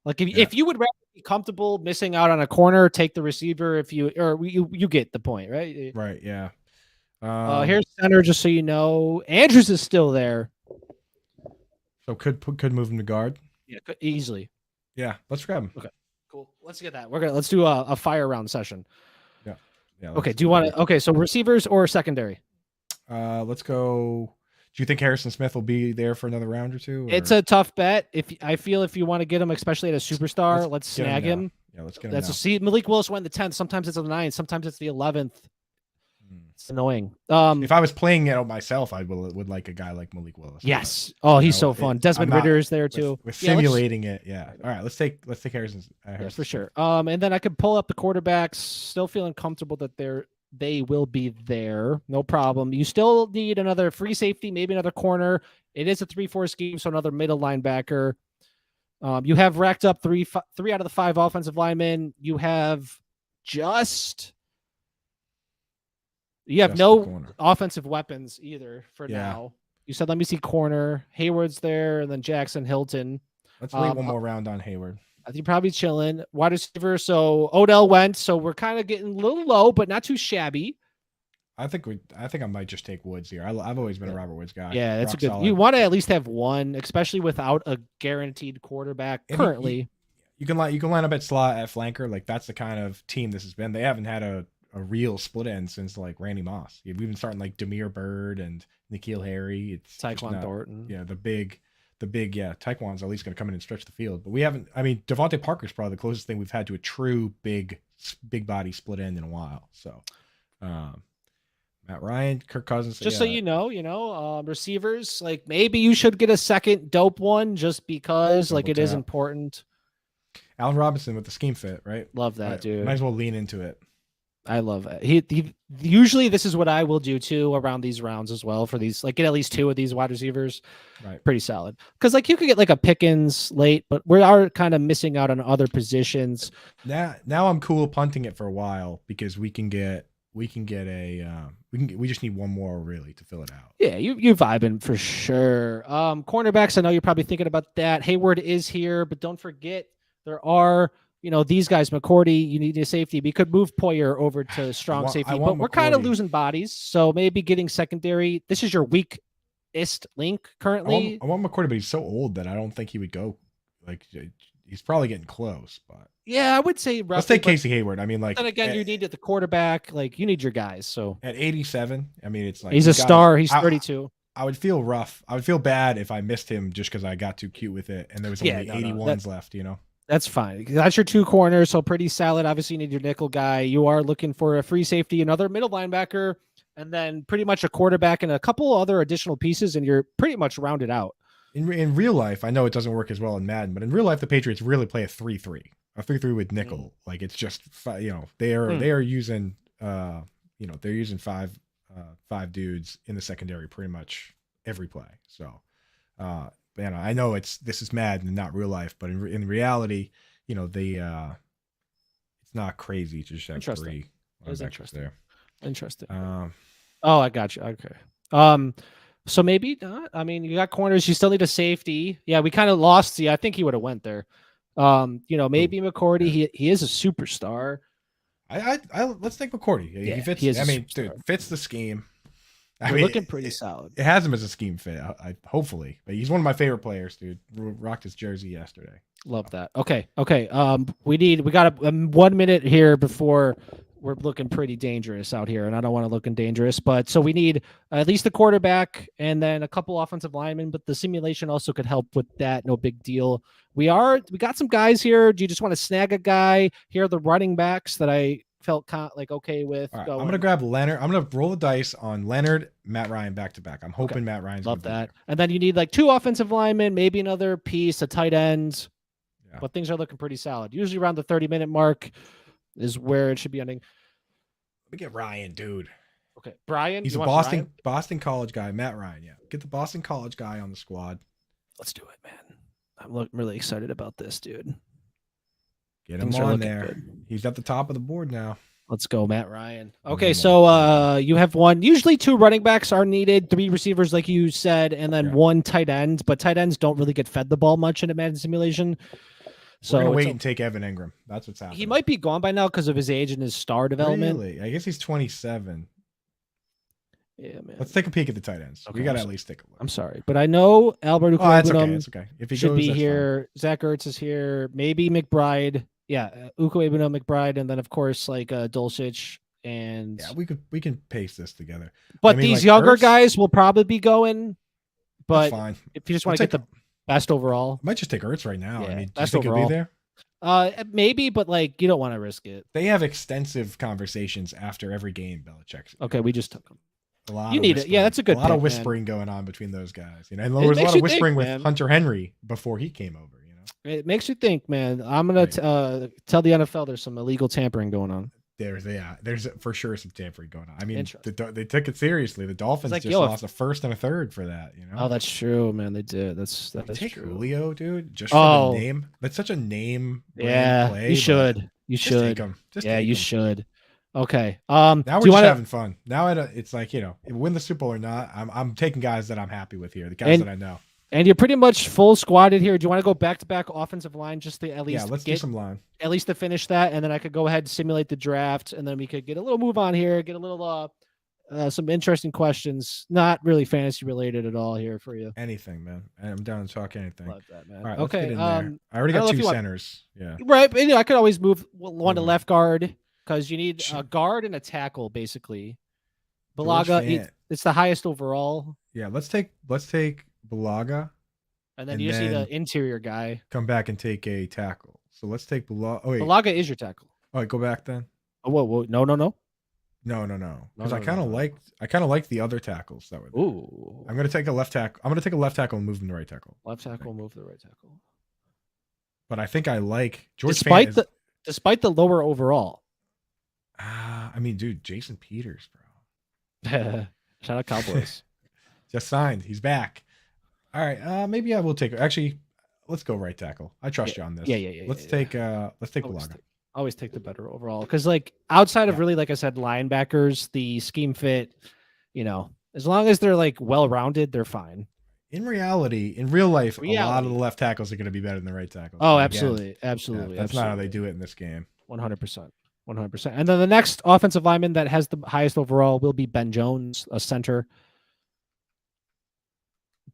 Speaker 2: Like
Speaker 5: Yeah.
Speaker 2: if you would rather be comfortable missing out on a corner, take the receiver. If you you get the point, right?
Speaker 5: right. Yeah.
Speaker 2: Here's center, just so you know. Andrews is still there.
Speaker 5: So could move him to guard.
Speaker 2: Yeah, easily.
Speaker 5: Yeah, let's grab him.
Speaker 2: Okay, cool. Let's get that. Let's do a fire round session.
Speaker 5: Yeah. Yeah.
Speaker 2: Okay. Do you want to? Okay. So receivers or secondary?
Speaker 5: Let's go. Do you think Harrison Smith will be there for another round or two?
Speaker 2: It's a tough bet. If you want to get him, especially at a superstar, let's
Speaker 5: get
Speaker 2: snag him.
Speaker 5: Yeah, let's get him.
Speaker 2: That's
Speaker 5: now.
Speaker 2: see Malik Willis went the 10th. Sometimes it's the 9th. Sometimes it's the 11th. It's annoying.
Speaker 5: If I was playing it myself, I would like a guy like Malik Willis.
Speaker 2: Yes. Oh, he's so fun. Desmond Ritter is there
Speaker 5: with,
Speaker 2: too.
Speaker 5: With simulating it, yeah. All right, let's take Harrison.
Speaker 2: Yeah, for sure. And then I could pull up the quarterbacks. Still feeling comfortable that they will be there. No problem. You still need another free safety, maybe another corner. It is a 3-4 scheme, so another middle linebacker. You have racked up three out of the 5 offensive linemen. You have no offensive weapons either for now. You said, let me see corner. Hayward's there, and then Jackson Hilton.
Speaker 5: Let's wait one more round on Hayward.
Speaker 2: I think probably chilling. Wide receiver. So Odell went. So we're kind of getting a little low, but not too shabby.
Speaker 5: I think I might just take Woods here. I've always been a Robert Woods guy.
Speaker 2: Yeah, that's
Speaker 5: Rock
Speaker 2: a good.
Speaker 5: solid.
Speaker 2: You want to at least have one, especially without a guaranteed quarterback currently.
Speaker 5: You can line up at slot at flanker. Like that's the kind of team this has been. They haven't had a real split end since like Randy Moss. We've been starting like Demir Bird and N'Keal Harry. It's
Speaker 2: Tyquan Thornton.
Speaker 5: Yeah, the big Tyquan's at least going to come in and stretch the field. But we haven't. I mean, Devontae Parker's probably the closest thing we've had to a true big body split end in a while. So, Matt Ryan, Kirk Cousins.
Speaker 2: Just so you know, receivers, like maybe you should get a second dope one just because like it is important.
Speaker 5: Allen Robinson with the scheme fit, right?
Speaker 2: Love that, dude.
Speaker 5: Might as well lean into it.
Speaker 2: I love it. He usually this is what I will do too around these rounds as well for these, like get at least 2 of these wide receivers.
Speaker 5: Right.
Speaker 2: Pretty solid. Because like you could get like a Pickens late, but we are kind of missing out on other positions.
Speaker 5: Now I'm cool punting it for a while because we just need one more really to fill it out.
Speaker 2: Yeah, you vibing for sure. Cornerbacks, I know you're probably thinking about that. Hayward is here, but don't forget there are, these guys, McCourty, you need a safety. We could move Poyer over to strong safety, but we're kind of losing bodies. So maybe getting secondary. This is your weakest link currently.
Speaker 5: I want McCourty, but he's so old that I don't think he would go. Like he's probably getting close, but
Speaker 2: yeah, I would say roughly,
Speaker 5: let's take Casey Hayward. I mean, like
Speaker 2: then again, you need the quarterback. Like you need your guys. So
Speaker 5: at 87, I mean, it's like
Speaker 2: he's a star. He's 32.
Speaker 5: I would feel rough. I would feel bad if I missed him just because I got too cute with it and there was only 81s left.
Speaker 2: That's fine. That's your 2 corners, so pretty solid. Obviously, you need your nickel guy. You are looking for a free safety, another middle linebacker, and then pretty much a quarterback and a couple other additional pieces, and you're pretty much rounded out.
Speaker 5: In real life, I know it doesn't work as well in Madden, but in real life, the Patriots really play a 3-3 with nickel. Like it's just they are using they're using five dudes in the secondary pretty much every play. So. I know this is Madden and not real life, but in reality, it's not crazy to just have 3 linebackers there.
Speaker 2: Interesting. Oh, I got you. Okay. So maybe not. I mean, you got corners. You still need a safety. Yeah, we kind of lost. I think he would have went there. Maybe McCourty. He is a superstar.
Speaker 5: I let's take McCourty. He fits. Fits the scheme.
Speaker 2: Looking pretty solid.
Speaker 5: It has him as a scheme fit. Hopefully, but he's one of my favorite players, dude. Rocked his jersey yesterday.
Speaker 2: Love that. Okay. We got 1 minute here before we're looking pretty dangerous out here, and I don't want to look dangerous, but so we need at least a quarterback and then a couple offensive linemen, but the simulation also could help with that. No big deal. We got some guys here. Do you just want to snag a guy? Here are the running backs that I felt okay with.
Speaker 5: Right, I'm gonna grab Leonard. I'm gonna roll the dice on Leonard, Matt Ryan back to back. I'm hoping Matt Ryan's
Speaker 2: love that. And then you need like 2 offensive linemen, maybe another piece, a tight end. Yeah. But things are looking pretty solid. Usually around the 30-minute mark is where it should be ending.
Speaker 5: Let me get Ryan, dude.
Speaker 2: Okay, Brian.
Speaker 5: He's a Boston College guy. Matt Ryan. Yeah, get the Boston College guy on the squad.
Speaker 2: Let's do it, man. I'm really excited about this, dude.
Speaker 5: Get him
Speaker 2: Things are
Speaker 5: on
Speaker 2: looking
Speaker 5: there.
Speaker 2: good.
Speaker 5: He's at the top of the board now.
Speaker 2: Let's go, Matt Ryan.
Speaker 5: Boom,
Speaker 2: Okay,
Speaker 5: boom,
Speaker 2: so you have one. Usually 2 running backs are needed, 3 receivers, like you said, and then
Speaker 5: Yeah.
Speaker 2: 1 tight end. But tight ends don't really get fed the ball much in a Madden simulation. So
Speaker 5: We're gonna
Speaker 2: it's
Speaker 5: wait and take Evan Ingram. That's what's happening.
Speaker 2: he might be gone by now because of his age and his star development.
Speaker 5: Really? I guess he's 27.
Speaker 2: Yeah, man.
Speaker 5: Let's take a peek at the tight ends.
Speaker 2: Okay,
Speaker 5: We got
Speaker 2: I'm
Speaker 5: to at
Speaker 2: sorry.
Speaker 5: least take a look.
Speaker 2: I'm sorry, but I know Albert
Speaker 5: Oh, that's okay.
Speaker 2: Ukwebunam
Speaker 5: It's okay. If he
Speaker 2: should
Speaker 5: goes,
Speaker 2: be
Speaker 5: that's
Speaker 2: here. Zach Ertz is here. Maybe McBride. Yeah, Ukwebunam, McBride, and then of course like Dulcich and.
Speaker 5: fine. Yeah, we can paste this together.
Speaker 2: But
Speaker 5: I mean,
Speaker 2: these
Speaker 5: like,
Speaker 2: younger
Speaker 5: Ertz,
Speaker 2: guys will probably be going.
Speaker 5: That's
Speaker 2: But
Speaker 5: fine.
Speaker 2: if you just
Speaker 5: We'll
Speaker 2: want to get
Speaker 5: take-
Speaker 2: the best overall,
Speaker 5: I might just take Ertz right now.
Speaker 2: Yeah,
Speaker 5: I mean, do you
Speaker 2: best
Speaker 5: think he'll
Speaker 2: overall.
Speaker 5: be there?
Speaker 2: maybe, but like you don't want to risk it.
Speaker 5: They have extensive conversations after every game. Belichick.
Speaker 2: Okay, we just took him.
Speaker 5: A lot
Speaker 2: You
Speaker 5: of
Speaker 2: need it. Yeah,
Speaker 5: whispering.
Speaker 2: that's a good
Speaker 5: A lot of
Speaker 2: pick, man.
Speaker 5: whispering going on between those guys. You know, and there was a
Speaker 2: makes
Speaker 5: lot of
Speaker 2: you think,
Speaker 5: whispering with
Speaker 2: man.
Speaker 5: Hunter Henry before he came over. You know,
Speaker 2: It makes you think, man. I'm gonna tell the NFL there's some illegal tampering going on.
Speaker 5: there's for sure some tampering going on. I mean,
Speaker 2: Interesting.
Speaker 5: they took it seriously. The Dolphins
Speaker 2: like,
Speaker 5: just
Speaker 2: yo, if-
Speaker 5: lost a first and a third for that. You know,
Speaker 2: Oh, that's true, man. They did. That's
Speaker 5: take
Speaker 2: true.
Speaker 5: Julio, dude, just for
Speaker 2: Oh.
Speaker 5: the name. That's such a name. brand
Speaker 2: Yeah,
Speaker 5: play,
Speaker 2: you
Speaker 5: but
Speaker 2: should. You
Speaker 5: just take
Speaker 2: should.
Speaker 5: him. Just
Speaker 2: Yeah,
Speaker 5: take
Speaker 2: you
Speaker 5: him.
Speaker 2: should. Okay.
Speaker 5: Now
Speaker 2: do
Speaker 5: we're
Speaker 2: you
Speaker 5: just
Speaker 2: want
Speaker 5: having fun. Now it's like, you know, win the Super Bowl or not. I'm taking guys that I'm happy with here. The guys that I know.
Speaker 2: And you're pretty much full squatted here. Do you want to go back to back offensive line just to at least
Speaker 5: Yeah, let's do
Speaker 2: get
Speaker 5: some line.
Speaker 2: at least to finish that, and then I could go ahead and simulate the draft, and then we could get a little move on here, get a little some interesting questions, not really fantasy related at all here for you.
Speaker 5: Anything, man. I'm down to talk anything.
Speaker 2: Love that, man.
Speaker 5: All right,
Speaker 2: Okay.
Speaker 5: let's get in there. I already
Speaker 2: I don't
Speaker 5: got
Speaker 2: know if
Speaker 5: 2
Speaker 2: you want-
Speaker 5: centers. Yeah.
Speaker 2: Right, but I could always move one to
Speaker 5: Mhm.
Speaker 2: left guard because you need
Speaker 5: Sure.
Speaker 2: a guard and a tackle basically.
Speaker 5: George
Speaker 2: Balaga,
Speaker 5: Fant.
Speaker 2: it's the highest overall,
Speaker 5: Yeah, let's take Balaga,
Speaker 2: and then
Speaker 5: And
Speaker 2: you just need
Speaker 5: then-
Speaker 2: an interior guy.
Speaker 5: come back and take a tackle. So let's take Balaga. Oh wait.
Speaker 2: Balaga is your tackle.
Speaker 5: Oh, wait, go back then.
Speaker 2: Oh, whoa, no.
Speaker 5: No.
Speaker 2: No,
Speaker 5: Because
Speaker 2: no,
Speaker 5: I kind of
Speaker 2: no.
Speaker 5: liked the other tackles that were there.
Speaker 2: Ooh,
Speaker 5: I'm gonna take a left tackle. I'm gonna take a left tackle and move him to right tackle.
Speaker 2: left tackle, move to the right tackle.
Speaker 5: But I think I like George
Speaker 2: Despite
Speaker 5: Fant.
Speaker 2: Despite the lower overall.
Speaker 5: I mean, dude, Jason Peters, bro.
Speaker 2: Shout out Cowboys.
Speaker 5: Just signed. He's back. All right. Maybe I will take. Actually, let's go right tackle. I trust you on this.
Speaker 2: Yeah.
Speaker 5: Let's
Speaker 2: yeah.
Speaker 5: take. Let's take
Speaker 2: Always
Speaker 5: Balaga.
Speaker 2: always take the better overall because, like, outside of
Speaker 5: Yeah.
Speaker 2: really, like I said, linebackers, the scheme fit, as long as they're like well rounded, they're fine.
Speaker 5: In reality, in real life, a lot
Speaker 2: Reality.
Speaker 5: of the left tackles are going to be better than the right tackles.
Speaker 2: Oh,
Speaker 5: Again,
Speaker 2: absolutely,
Speaker 5: yeah,
Speaker 2: absolutely.
Speaker 5: that's not how they do it in this game.
Speaker 2: 100%. 100%. And then the next offensive lineman that has the highest overall will be Ben Jones, a center.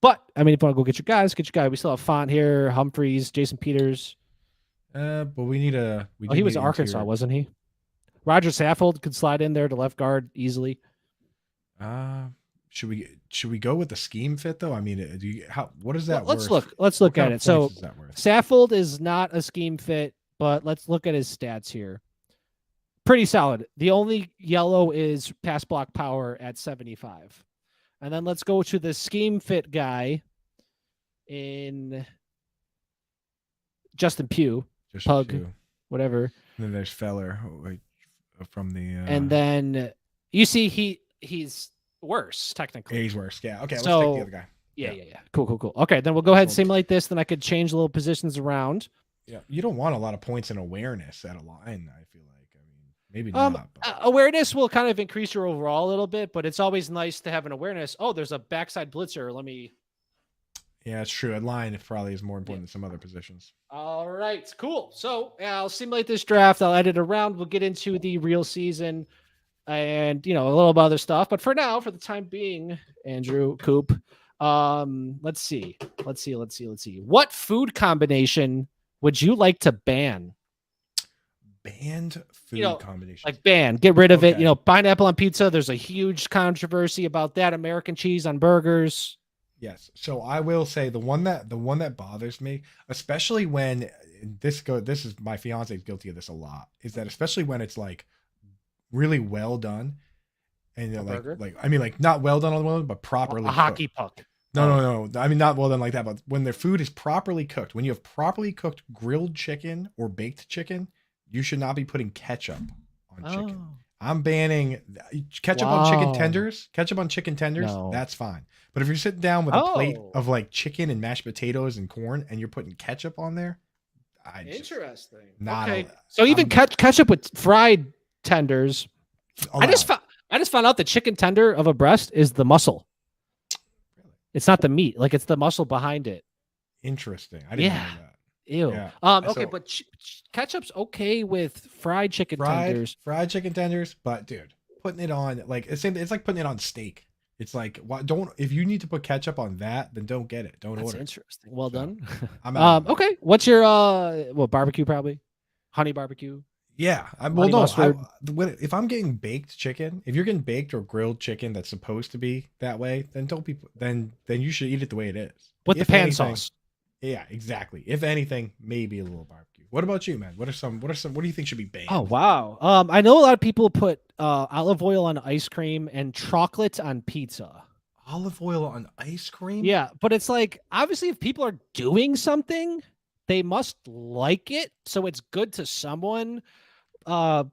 Speaker 2: But I mean, if you want to go get your guys, get your guy. We still have Font here, Humphreys, Jason Peters.
Speaker 5: But we need a.
Speaker 2: Oh, he was Arkansas, wasn't he? Roger Saffold could slide in there to left guard easily.
Speaker 5: Should we go with the scheme fit though? I mean, what is that?
Speaker 2: Let's
Speaker 5: worth?
Speaker 2: look. Let's look
Speaker 5: What
Speaker 2: at
Speaker 5: kind
Speaker 2: it.
Speaker 5: of
Speaker 2: So
Speaker 5: points is that worth?
Speaker 2: Saffold is not a scheme fit, but let's look at his stats here. Pretty solid. The only yellow is pass block power at 75. And then let's go to the scheme fit guy in Justin Pugh,
Speaker 5: Just
Speaker 2: Pug.
Speaker 5: two.
Speaker 2: whatever.
Speaker 5: And then there's Feller from the.
Speaker 2: And then you see he's worse technically.
Speaker 5: He's worse. Yeah. Okay. Let's
Speaker 2: So-
Speaker 5: take the other guy.
Speaker 2: Yeah. Cool. Okay, then we'll go ahead and simulate this. Then I could change little positions around.
Speaker 5: Yeah. You don't want a lot of points in awareness at a line. I feel like. I mean, maybe not. But
Speaker 2: Awareness will kind of increase your overall a little bit, but it's always nice to have an awareness. Oh, there's a backside blitzer. Let me.
Speaker 5: yeah, it's true. At line, it probably is more important than some other positions.
Speaker 2: All right, cool. So I'll simulate this draft. I'll edit around. We'll get into the real season and a little bit of other stuff. But for now, for the time being, Andrew Coop, let's see. What food combination would you like to ban?
Speaker 5: Banned food combination.
Speaker 2: Like ban, get rid of
Speaker 5: Okay.
Speaker 2: it. Pineapple on pizza. There's a huge controversy about that. American cheese on burgers.
Speaker 5: Yes. So I will say the one that bothers me, especially when this is my fiance is guilty of this a lot, is that especially when it's like really well done and
Speaker 2: burger?
Speaker 5: I mean like not well done on the one, but properly
Speaker 2: A hockey puck.
Speaker 5: No. I mean not well done like that, but when the food is properly cooked, when you have properly cooked grilled chicken or baked chicken, you should not be putting ketchup on chicken. I'm banning ketchup on chicken
Speaker 2: Wow.
Speaker 5: tenders. Ketchup on chicken tenders,
Speaker 2: No.
Speaker 5: that's fine. But if you're sitting down with a plate
Speaker 2: Oh.
Speaker 5: of like chicken and mashed potatoes and corn and you're putting ketchup on there,
Speaker 2: Interesting.
Speaker 5: not
Speaker 2: Okay.
Speaker 5: a-
Speaker 2: So even ketchup with fried tenders. I just found out the chicken tender of a breast is the muscle. It's not the meat. Like it's the muscle behind it.
Speaker 5: Interesting. I didn't know that.
Speaker 2: Ew.
Speaker 5: Yeah.
Speaker 2: Okay,
Speaker 5: So-
Speaker 2: but ketchup's okay with fried chicken tenders.
Speaker 5: Fried chicken tenders, but dude, putting it on like it's like putting it on steak. It's like if you need to put ketchup on that, then don't get it. Don't
Speaker 2: That's
Speaker 5: order.
Speaker 2: interesting. Well done.
Speaker 5: I'm out.
Speaker 2: Okay. What's your barbecue probably? Honey barbecue.
Speaker 5: Yeah.
Speaker 2: Honey mustard.
Speaker 5: If I'm getting baked chicken, if you're getting baked or grilled chicken that's supposed to be that way, then then you should eat it the way it is.
Speaker 2: With the
Speaker 5: If
Speaker 2: pan
Speaker 5: anything-
Speaker 2: sauce.
Speaker 5: Yeah, exactly. If anything, maybe a little barbecue. What about you, man? What do you think should be banned?
Speaker 2: Oh wow. I know a lot of people put olive oil on ice cream and chocolate on pizza.
Speaker 5: Olive oil on ice cream?
Speaker 2: Yeah, but it's like obviously if people are doing something, they must like it, so it's good to someone.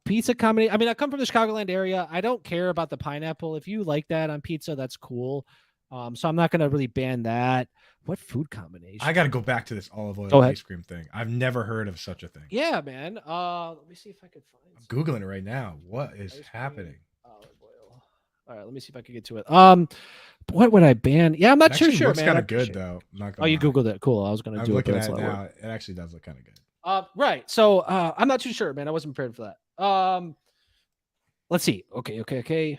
Speaker 2: Pizza combination. I mean, I come from the Chicagoland area. I don't care about the pineapple. If you like that on pizza, that's cool. So I'm not gonna really ban that. What food combination?
Speaker 5: I got to go back to this olive
Speaker 2: Go
Speaker 5: oil
Speaker 2: ahead.
Speaker 5: ice cream thing. I've never heard of such a thing.
Speaker 2: Yeah, man. Let me see if I could find.
Speaker 5: I'm Googling it right now. What is
Speaker 2: Ice cream.
Speaker 5: happening?
Speaker 2: Olive oil. All right, let me see if I can get to it. What would I ban? Yeah, I'm not
Speaker 5: It
Speaker 2: too
Speaker 5: actually
Speaker 2: sure,
Speaker 5: looks
Speaker 2: man.
Speaker 5: kind
Speaker 2: I
Speaker 5: of good
Speaker 2: appreciate it.
Speaker 5: though. I'm not
Speaker 2: Oh,
Speaker 5: gonna
Speaker 2: you
Speaker 5: lie.
Speaker 2: googled it. Cool. I was gonna
Speaker 5: I'm
Speaker 2: do it.
Speaker 5: looking
Speaker 2: But
Speaker 5: at
Speaker 2: that's
Speaker 5: it
Speaker 2: a lot of work.
Speaker 5: now. It actually does look kind of good.
Speaker 2: Right. So I'm not too sure, man. I wasn't prepared for that. Let's see. Okay.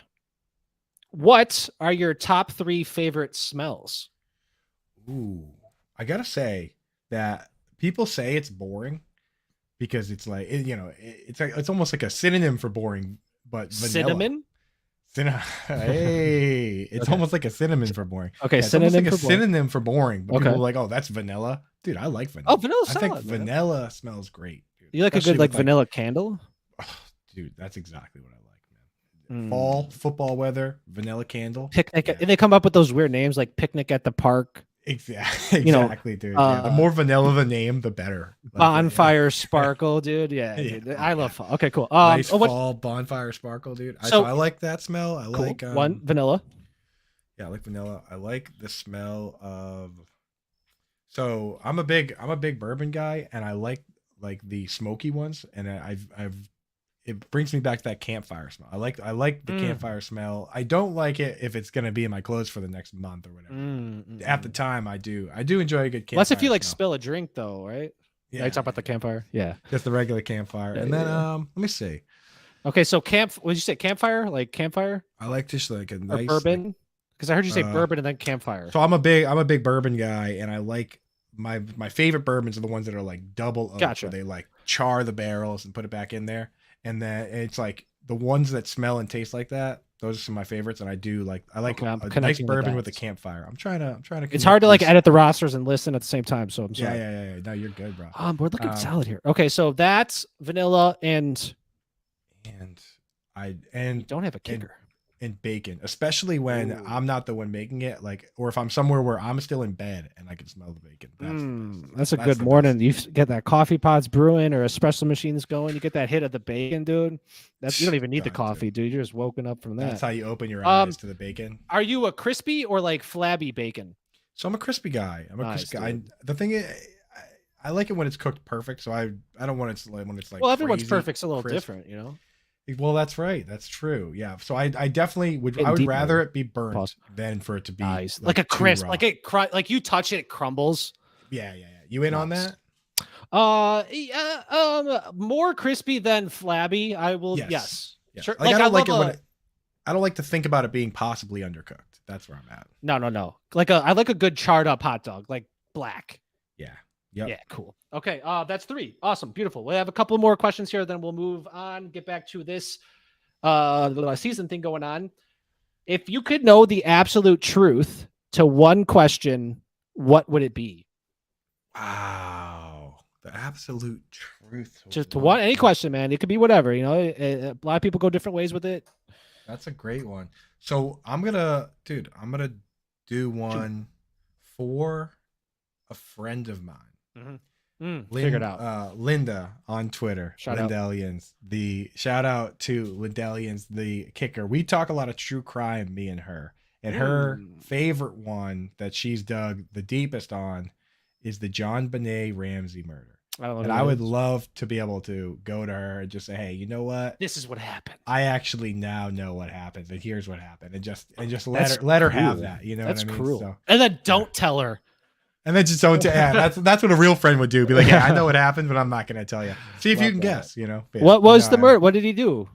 Speaker 2: What are your top 3 favorite smells?
Speaker 5: Ooh, I gotta say that people say it's boring because it's like it's almost like a synonym for boring, but vanilla.
Speaker 2: Cinnamon?
Speaker 5: Hey, it's
Speaker 2: Okay.
Speaker 5: almost like a synonym for boring.
Speaker 2: Okay,
Speaker 5: Yeah, it's almost
Speaker 2: synonym
Speaker 5: like a
Speaker 2: for boring.
Speaker 5: synonym for boring. But
Speaker 2: Okay.
Speaker 5: people are like, oh, that's vanilla, dude. I like vanilla.
Speaker 2: Oh, vanilla's
Speaker 5: I think
Speaker 2: solid, man.
Speaker 5: vanilla smells great. Dude.
Speaker 2: You like a
Speaker 5: Especially
Speaker 2: good like
Speaker 5: with,
Speaker 2: vanilla candle?
Speaker 5: dude. That's exactly what I like, man.
Speaker 2: Mm.
Speaker 5: Fall football weather, vanilla candle.
Speaker 2: Picnic.
Speaker 5: Yeah.
Speaker 2: And they come up with those weird names like picnic at the park,
Speaker 5: Exactly,
Speaker 2: You know,
Speaker 5: exactly, dude. Yeah, the more vanilla the name, the better. Like,
Speaker 2: bonfire sparkle, dude. Yeah,
Speaker 5: Yeah,
Speaker 2: dude. I love fall. Okay, cool.
Speaker 5: nice
Speaker 2: what-
Speaker 5: fall bonfire sparkle, dude.
Speaker 2: So-
Speaker 5: I like that smell. I
Speaker 2: cool.
Speaker 5: like
Speaker 2: One vanilla.
Speaker 5: Yeah, I like vanilla. I like the smell of. So I'm a big bourbon guy, and I like the smoky ones, and it brings me back to that campfire smell. I like the campfire smell. I don't like it if it's gonna be in my clothes for the next month or whatever. At the time, I do enjoy a good campfire.
Speaker 2: Unless if you like
Speaker 5: smell.
Speaker 2: spill a drink though, right?
Speaker 5: Yeah,
Speaker 2: You talk about the campfire. Yeah.
Speaker 5: just the regular campfire,
Speaker 2: Yeah,
Speaker 5: and then
Speaker 2: yeah.
Speaker 5: let me see.
Speaker 2: Okay, so what did you say? Campfire? Like campfire
Speaker 5: I like just like a
Speaker 2: or
Speaker 5: nice
Speaker 2: bourbon? Because I heard you say
Speaker 5: uh,
Speaker 2: bourbon and then campfire.
Speaker 5: So I'm a big bourbon guy, and I like my favorite bourbons are the ones that are like double oak,
Speaker 2: Gotcha.
Speaker 5: where they like char the barrels and put it back in there, and then it's like the ones that smell and taste like that. Those are some of my favorites, and I like
Speaker 2: Okay, I'm
Speaker 5: a nice
Speaker 2: connecting with
Speaker 5: bourbon
Speaker 2: that.
Speaker 5: with a campfire. I'm trying to.
Speaker 2: It's
Speaker 5: connect
Speaker 2: hard to like
Speaker 5: these-
Speaker 2: edit the rosters and listen at the same time, so I'm
Speaker 5: Yeah,
Speaker 2: sorry.
Speaker 5: yeah. No, you're good, bro.
Speaker 2: We're looking
Speaker 5: Um,
Speaker 2: solid here. Okay, so that's vanilla and
Speaker 5: And
Speaker 2: don't have a kicker.
Speaker 5: and bacon, especially when
Speaker 2: Ooh.
Speaker 5: I'm not the one making it, like, or if I'm somewhere where I'm still in bed and I can smell the bacon. That's the best.
Speaker 2: That's a
Speaker 5: That's
Speaker 2: good
Speaker 5: the
Speaker 2: morning.
Speaker 5: best.
Speaker 2: You get that coffee pots brewing or espresso machines going. You get that hit of the bacon, dude. You don't even need the
Speaker 5: Done,
Speaker 2: coffee, dude. You're just woken up from that.
Speaker 5: That's how you open your
Speaker 2: Um,
Speaker 5: eyes to the bacon.
Speaker 2: Are you a crispy or like flabby bacon?
Speaker 5: So I'm a crispy guy. I'm a
Speaker 2: Nice,
Speaker 5: crispy guy.
Speaker 2: dude.
Speaker 5: The thing is, I like it when it's cooked perfect. So I don't want it when it's like.
Speaker 2: Well, everyone's
Speaker 5: crazy
Speaker 2: perfect's a little
Speaker 5: crisp.
Speaker 2: different, you know.
Speaker 5: Well, that's right. That's true. Yeah. So I definitely would.
Speaker 2: Getting
Speaker 5: I would
Speaker 2: deep
Speaker 5: rather
Speaker 2: there.
Speaker 5: it be burnt
Speaker 2: Pause.
Speaker 5: than for it to be
Speaker 2: Nice, like a
Speaker 5: too
Speaker 2: crisp,
Speaker 5: raw.
Speaker 2: like you touch it, it crumbles.
Speaker 5: Yeah. You in on
Speaker 2: Nice.
Speaker 5: that?
Speaker 2: More crispy than flabby. I will. Yes.
Speaker 5: Yes.
Speaker 2: Sure.
Speaker 5: Like, I don't like it
Speaker 2: love
Speaker 5: when I don't like to think about it being possibly undercooked. That's where I'm at.
Speaker 2: No. I like a good charred up hot dog, like black.
Speaker 5: Yeah. Yep.
Speaker 2: Yeah, cool. Okay, that's 3. Awesome, beautiful. We have a couple more questions here, then we'll move on, get back to this season thing going on. If you could know the absolute truth to one question, what would it be?
Speaker 5: Wow. The absolute truth.
Speaker 2: Just to one, any question, man. It could be whatever. You know, a lot of people go different ways with it.
Speaker 5: That's a great one. So I'm gonna do one for a friend of mine.
Speaker 2: Figured out.
Speaker 5: Linda on Twitter.
Speaker 2: Shout out.
Speaker 5: Lindelians. The shout out to Lindelians, the kicker. We talk a lot of true crime, me and her. And her favorite one that she's dug the deepest on is the John Benet Ramsey murder.
Speaker 2: I don't know.
Speaker 5: And
Speaker 2: who
Speaker 5: I
Speaker 2: that
Speaker 5: would
Speaker 2: is.
Speaker 5: love to be able to go to her and just say, hey, you know what?
Speaker 2: This is what happened.
Speaker 5: I actually now know what happened, and here's what happened, and just
Speaker 2: That's
Speaker 5: let her have
Speaker 2: cruel.
Speaker 5: that. You know
Speaker 2: That's
Speaker 5: what I mean?
Speaker 2: cruel.
Speaker 5: So,
Speaker 2: And then don't tell her.
Speaker 5: and then just don't. Yeah, that's what a real friend would do. Be like, yeah, I know what happened, but I'm not going to tell you. See if you
Speaker 2: Love
Speaker 5: can
Speaker 2: that.
Speaker 5: guess. You know. But
Speaker 2: What was
Speaker 5: no,
Speaker 2: the murder? What did he do?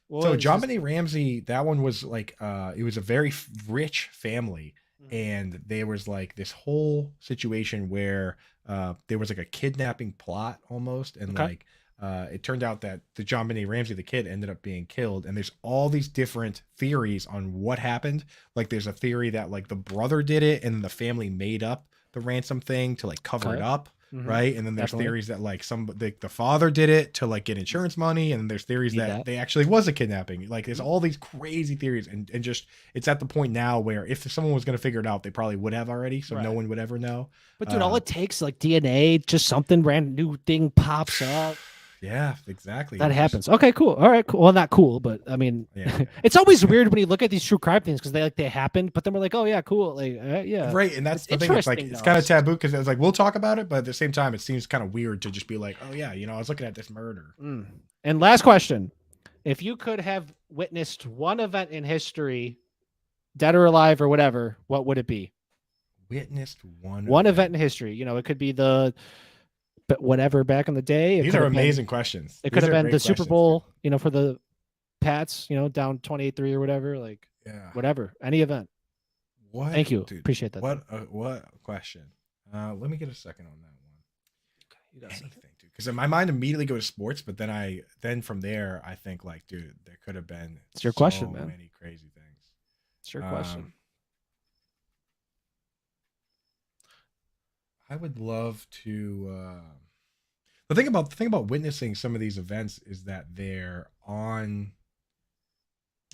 Speaker 2: What
Speaker 5: So
Speaker 2: was
Speaker 5: John
Speaker 2: his-
Speaker 5: Benet Ramsey, that one was like, it was a very rich family, and there was like this whole situation where there was like a kidnapping plot almost, and
Speaker 2: Okay.
Speaker 5: like it turned out that the John Benet Ramsey, the kid, ended up being killed, and there's all these different theories on what happened. Like there's a theory that like the brother did it, and the family made up the ransom thing to like cover it
Speaker 2: Okay.
Speaker 5: up.
Speaker 2: Mhm.
Speaker 5: Right. And then there's
Speaker 2: Definitely.
Speaker 5: theories that like the father did it to like get insurance money. And then there's theories
Speaker 2: Need
Speaker 5: that
Speaker 2: that.
Speaker 5: they actually was a kidnapping. Like there's all these crazy theories, and just it's at the point now where if someone was going to figure it out, they probably would have already. So no
Speaker 2: Right.
Speaker 5: one would ever know.
Speaker 2: But dude, all it takes is like DNA, just something random new thing pops up.
Speaker 5: Yeah, exactly.
Speaker 2: That
Speaker 5: It's
Speaker 2: happens.
Speaker 5: just-
Speaker 2: Okay, cool. All right, cool. Well, not cool, but I mean,
Speaker 5: Yeah, yeah.
Speaker 2: it's always weird when you look at these true crime things because they happened, but then we're like, oh yeah, cool. Like, yeah,
Speaker 5: Right. And that's
Speaker 2: It's
Speaker 5: the thing. It's like,
Speaker 2: interesting,
Speaker 5: it's
Speaker 2: though.
Speaker 5: kind of taboo because it's like, we'll talk about it. But at the same time, it seems kind of weird to just be like, oh yeah, I was looking at this murder.
Speaker 2: Mm. And last question: if you could have witnessed one event in history, dead or alive or whatever, what would it be?
Speaker 5: Witnessed
Speaker 2: One event in history. You know, it could be but whatever back in the day. It
Speaker 5: These
Speaker 2: could
Speaker 5: are
Speaker 2: have been-
Speaker 5: amazing questions.
Speaker 2: It
Speaker 5: These
Speaker 2: could have
Speaker 5: are
Speaker 2: been
Speaker 5: great
Speaker 2: the Super
Speaker 5: questions,
Speaker 2: Bowl, you know, for the Pats, you know, down 28-3 or whatever. Like,
Speaker 5: dude. Yeah.
Speaker 2: whatever, any event.
Speaker 5: What?
Speaker 2: Thank you.
Speaker 5: Dude,
Speaker 2: Appreciate that.
Speaker 5: What question? Let me get a second on that one. Anything, dude. Because in my mind immediately go to sports, but then from there I think like, dude, there could have been
Speaker 2: It's your question,
Speaker 5: so
Speaker 2: man.
Speaker 5: many crazy things.
Speaker 2: It's your question.
Speaker 5: I would love to. The thing about witnessing some of these events is that they're on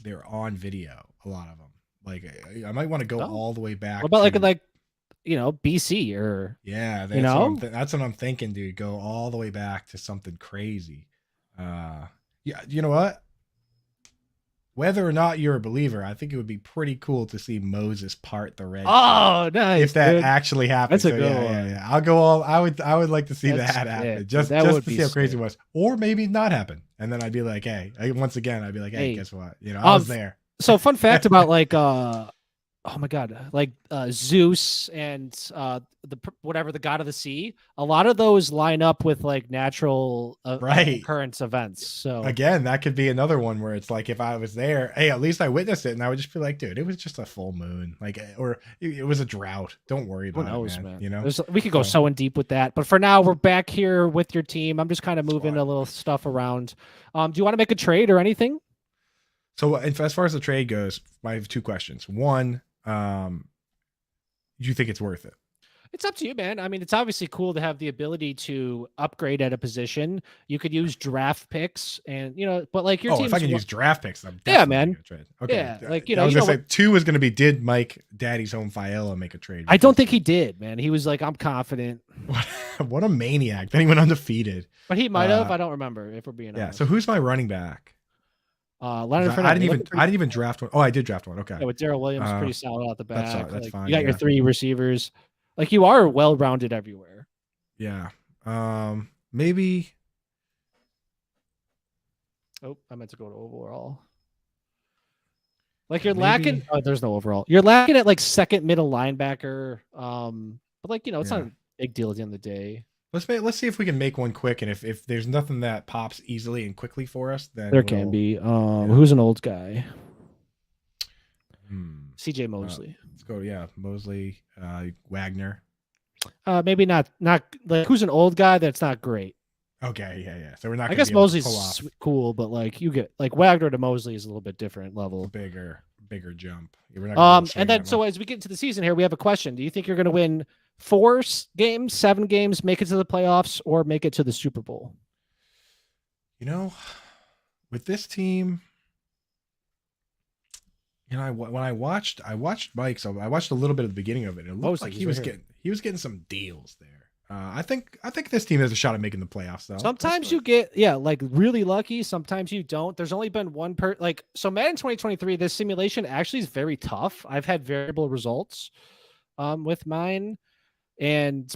Speaker 5: video. A lot of them. Like I might want to go
Speaker 2: Oh.
Speaker 5: all the way back.
Speaker 2: What about
Speaker 5: to,
Speaker 2: like you know, BC or
Speaker 5: Yeah, that's
Speaker 2: you
Speaker 5: what
Speaker 2: know?
Speaker 5: that's what I'm thinking, dude. Go all the way back to something crazy. Yeah, you know what? Whether or not you're a believer, I think it would be pretty cool to see Moses part the Red Sea.
Speaker 2: Oh, nice.
Speaker 5: If that
Speaker 2: dude.
Speaker 5: actually happens.
Speaker 2: That's a good
Speaker 5: yeah,
Speaker 2: one.
Speaker 5: yeah. I'll go all. I would like to see
Speaker 2: That's
Speaker 5: that happen.
Speaker 2: sick.
Speaker 5: Just
Speaker 2: That
Speaker 5: just
Speaker 2: would
Speaker 5: to
Speaker 2: be
Speaker 5: see how crazy
Speaker 2: sick.
Speaker 5: it was, or maybe not happen. And then I'd be like, hey, once again, I'd be like, hey,
Speaker 2: Hey,
Speaker 5: guess what? You know, I was
Speaker 2: um,
Speaker 5: there.
Speaker 2: So fun fact about like oh my god, like Zeus and whatever the god of the sea, a lot of those line up with like natural
Speaker 5: Right.
Speaker 2: occurrence events. So
Speaker 5: Again, that could be another one where it's like if I was there, hey, at least I witnessed it, and I would just be like, dude, it was just a full moon, like, or it was a drought. Don't worry
Speaker 2: who
Speaker 5: about
Speaker 2: knows,
Speaker 5: it, man.
Speaker 2: man.
Speaker 5: You know,
Speaker 2: We could go so in deep with that, but for now, we're back here with your team. I'm just kind of moving
Speaker 5: Squad.
Speaker 2: a little stuff around. Do you want to make a trade or anything?
Speaker 5: So as far as the trade goes, I have two questions. One, do you think it's worth it?
Speaker 2: It's up to you, man. I mean, it's obviously cool to have the ability to upgrade at a position. You could use draft picks, and you know, but like your team.
Speaker 5: If I can use draft picks, I'm
Speaker 2: Yeah,
Speaker 5: definitely
Speaker 2: man.
Speaker 5: gonna trade. Okay,
Speaker 2: Yeah, like, you
Speaker 5: I
Speaker 2: know,
Speaker 5: was
Speaker 2: you
Speaker 5: gonna
Speaker 2: know
Speaker 5: say two was gonna be did Mike Daddy's Home Fiella make a trade?
Speaker 2: I don't think he did, man. He was like, I'm confident,
Speaker 5: What a maniac! Then he went undefeated.
Speaker 2: but he might have. I don't remember if we're being
Speaker 5: Yeah.
Speaker 2: honest.
Speaker 5: So who's my running back?
Speaker 2: Leonard
Speaker 5: I
Speaker 2: Fournette.
Speaker 5: didn't even draft one. Oh, I did draft one. Okay.
Speaker 2: Yeah, with Daryl Williams,
Speaker 5: Uh,
Speaker 2: pretty solid out the back.
Speaker 5: that's
Speaker 2: Like,
Speaker 5: fine,
Speaker 2: you got your
Speaker 5: yeah.
Speaker 2: 3 receivers. Like you are well rounded everywhere.
Speaker 5: Yeah. Maybe.
Speaker 2: Oh, I meant to go to overall. Like you're
Speaker 5: Maybe-
Speaker 2: lacking. Oh, there's no overall. You're lacking at like second middle linebacker. But like, you know, it's not
Speaker 5: Yeah.
Speaker 2: a big deal at the end of the day.
Speaker 5: Let's see if we can make one quick, and if there's nothing that pops easily and quickly for us, then
Speaker 2: There can
Speaker 5: we'll-
Speaker 2: be. Who's an old guy?
Speaker 5: Hmm.
Speaker 2: CJ Mosley.
Speaker 5: Let's go. Yeah, Mosley, Wagner.
Speaker 2: Maybe not like who's an old guy that's not great.
Speaker 5: Okay, yeah. So we're not.
Speaker 2: I
Speaker 5: gonna
Speaker 2: guess
Speaker 5: be able to
Speaker 2: Mosley's
Speaker 5: pull off
Speaker 2: cool, but like you get like Wagner to Mosley is a little bit different
Speaker 5: a
Speaker 2: level.
Speaker 5: bigger jump. Yeah, we're not gonna be able to swing
Speaker 2: And then
Speaker 5: that
Speaker 2: so
Speaker 5: much.
Speaker 2: as we get into the season here, we have a question. Do you think you're going to win 4 games, 7 games, make it to the playoffs, or make it to the Super Bowl?
Speaker 5: You know, with this team, you know, when I watched Mike, so I watched a little bit of the beginning of it. It looked
Speaker 2: Mosley,
Speaker 5: like
Speaker 2: he's
Speaker 5: he was
Speaker 2: right here.
Speaker 5: getting some deals there. I think this team has a shot at making the playoffs, though.
Speaker 2: Sometimes you get like really lucky. Sometimes you don't. There's only been one so Madden 2023. This simulation actually is very tough. I've had variable results with mine,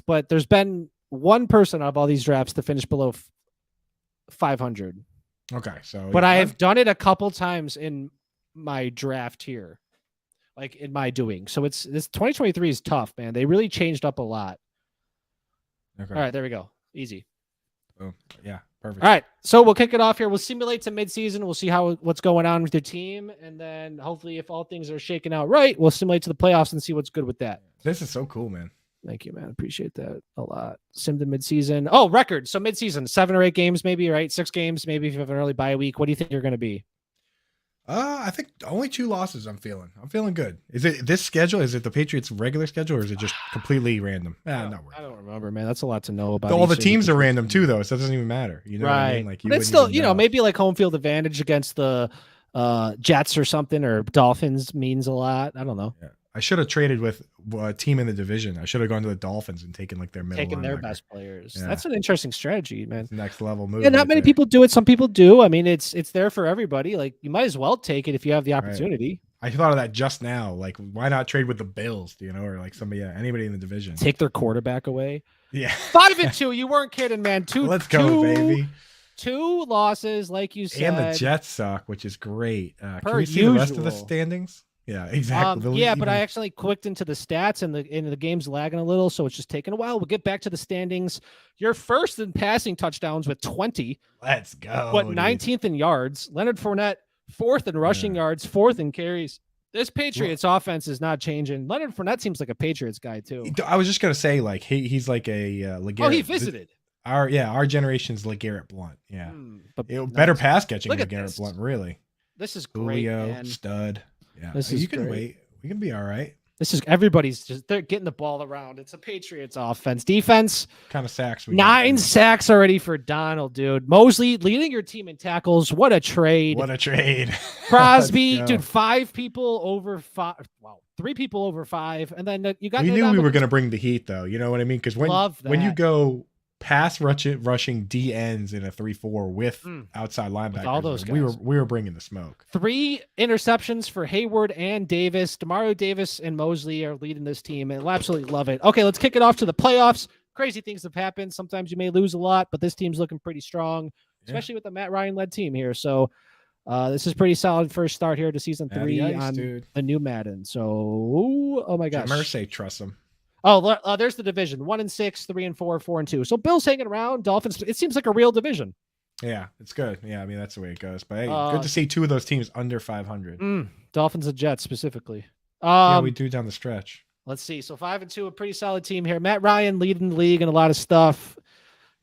Speaker 2: but there's been one person out of all these drafts to finish below 500.
Speaker 5: Okay, so
Speaker 2: But I have done it a couple times in my draft here, like in my doing. So this 2023 is tough, man. They really changed up a lot.
Speaker 5: Okay.
Speaker 2: All right, there we go. Easy.
Speaker 5: Oh, yeah, perfect.
Speaker 2: All right, so we'll kick it off here. We'll simulate to midseason. We'll see what's going on with your team, and then hopefully, if all things are shaking out right, we'll simulate to the playoffs and see what's good with that.
Speaker 5: This is so cool, man.
Speaker 2: Thank you, man. Appreciate that a lot. Sim to midseason. Oh, record. So midseason, 7 or 8 games, maybe, right? 6 games, maybe if you have an early bye week. What do you think you're going to be?
Speaker 5: I think only 2 losses. I'm feeling good. Is it this schedule? Is it the Patriots' regular schedule, or is it just completely random?
Speaker 2: I don't remember, man. That's a lot to know about.
Speaker 5: All the teams are random too, though, so it doesn't even matter. You know
Speaker 2: right?
Speaker 5: What I mean? Like,
Speaker 2: but it's still, maybe like home field advantage against the Jets or something, or Dolphins means a lot. I don't know.
Speaker 5: Yeah. I should have traded with a team in the division. I should have gone to the Dolphins and taken like their
Speaker 2: best players. Yeah. That's an interesting strategy, man.
Speaker 5: It's next level move.
Speaker 2: Yeah, not many people do it. Some people do. I mean, it's there for everybody. Like, you might as well take it if you have the opportunity.
Speaker 5: Right. I thought of that just now. Like, why not trade with the Bills? Or like anybody in the division.
Speaker 2: Take their quarterback away.
Speaker 5: Yeah.
Speaker 2: 5-2. You weren't kidding, man.
Speaker 5: Let's go, baby.
Speaker 2: 2 losses, like you said.
Speaker 5: And the Jets suck, which is great. Can we see the rest of the standings? Yeah, exactly.
Speaker 2: But I actually clicked into the stats, and the game's lagging a little, so it's just taking a while. We'll get back to the standings. You're first in passing touchdowns with 20.
Speaker 5: Let's go.
Speaker 2: But 19th in yards. Leonard Fournette, 4th in rushing yards, 4th in carries. This Patriots offense is not changing. Leonard Fournette seems like a Patriots guy too.
Speaker 5: I was just gonna say, like, he's like a LeGarrette.
Speaker 2: Oh, he visited.
Speaker 5: Our generation's LeGarrette Blunt. Yeah,
Speaker 2: but
Speaker 5: better pass catching LeGarrette Blunt. Really,
Speaker 2: this is great,
Speaker 5: Julio,
Speaker 2: man.
Speaker 5: Stud. Yeah,
Speaker 2: you
Speaker 5: can wait. We can be all right.
Speaker 2: They're getting the ball around. It's a Patriots offense. Defense,
Speaker 5: kind of sacks.
Speaker 2: 9 sacks already for Donald, dude. Mosley leading your team in tackles. What a trade. Crosby, dude, 5 people over 5. Wow. 3 people over 5. And then you got.
Speaker 5: We knew we were going to bring the heat, though. You know what I mean? Because when you go pass rushing D ends in a 3-4 with outside linebackers, with
Speaker 2: all those guys.
Speaker 5: we were bringing the smoke. 3
Speaker 2: interceptions for Hayward and Davis. Demario Davis and Mosley are leading this team, and I absolutely love it. Okay, let's kick it off to the playoffs. Crazy things have happened. Sometimes you may lose a lot, but this team's looking pretty strong, especially with the Matt Ryan led team here. So this is pretty solid first start here to season 3 on the new Madden. So oh my gosh,
Speaker 5: Mercy, trust him.
Speaker 2: Oh, there's the division: 1-6, 3-4, 4-2. So Bills hanging around. Dolphins. It seems like a real division.
Speaker 5: Yeah, it's good. Yeah, I mean that's the way it goes. But hey, good to see 2 of those teams under 500.
Speaker 2: Dolphins and Jets specifically.
Speaker 5: Yeah, we do down the stretch.
Speaker 2: Let's see. So 5-2, a pretty solid team here. Matt Ryan leading the league in a lot of stuff.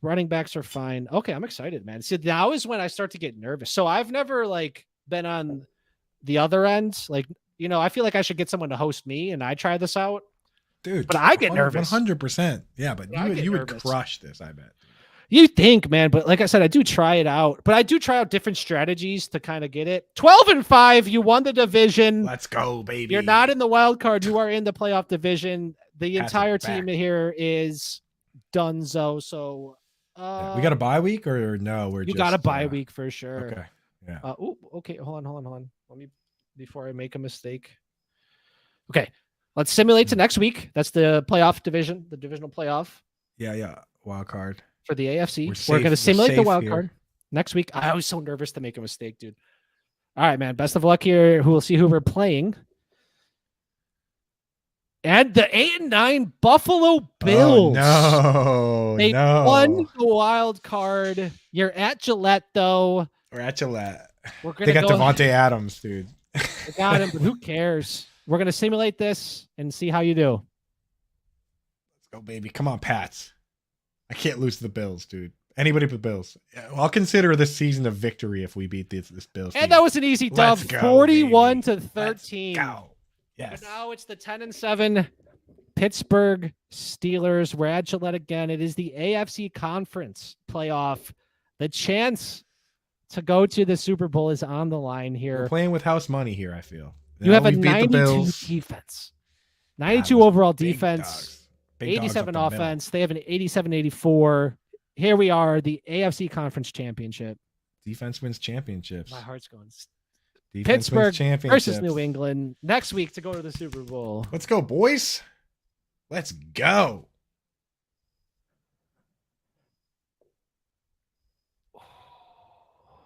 Speaker 2: Running backs are fine. Okay, I'm excited, man. See, now is when I start to get nervous. So I've never been on the other end. I feel like I should get someone to host me and I try this out.
Speaker 5: Dude,
Speaker 2: but I get nervous.
Speaker 5: 100%. Yeah, but you would crush this, I bet.
Speaker 2: You think, man, but like I said, I do try it out. But I do try out different strategies to kind of get it. 12-5, you won the division.
Speaker 5: Let's go, baby.
Speaker 2: You're not in the wild card. You are in the playoff division. The entire team here is donezo. So
Speaker 5: we got a bye week or no?
Speaker 2: You got a bye week for sure.
Speaker 5: Okay. Yeah.
Speaker 2: Okay. Hold on. Let me before I make a mistake. Okay. Let's simulate to next week. That's the playoff division, the divisional playoff.
Speaker 5: Yeah. Wild card.
Speaker 2: For the AFC. We're going to simulate the wild card next week. I was so nervous to make a mistake, dude. All right, man. Best of luck here. We'll see who we're playing. And the 8-9 Buffalo Bills.
Speaker 5: Oh,
Speaker 2: they won the wild card. You're at Gillette, though.
Speaker 5: We're at Gillette.
Speaker 2: They
Speaker 5: got Devontae Adams, dude.
Speaker 2: They got him, but who cares? We're going to simulate this and see how you do.
Speaker 5: Let's go, baby. Come on, Pats. I can't lose to the Bills, dude. Anybody but Bills. I'll consider this season a victory if we beat this Bills team.
Speaker 2: And that was an easy dub, 41-13.
Speaker 5: Let's go. Yes.
Speaker 2: But now it's the 10-7 Pittsburgh Steelers. We're at Gillette again. It is the AFC Conference playoff. The chance to go to the Super Bowl is on the line here.
Speaker 5: We're playing with house money here, I feel.
Speaker 2: You have a 92 defense. 92 overall defense. 87 offense. They have an 87-84. Here we are, the AFC Conference Championship.
Speaker 5: Defense wins championships.
Speaker 2: My heart's going.
Speaker 5: Defense
Speaker 2: Pittsburgh versus New England next week to go to the Super Bowl.
Speaker 5: Let's go, boys. Let's go.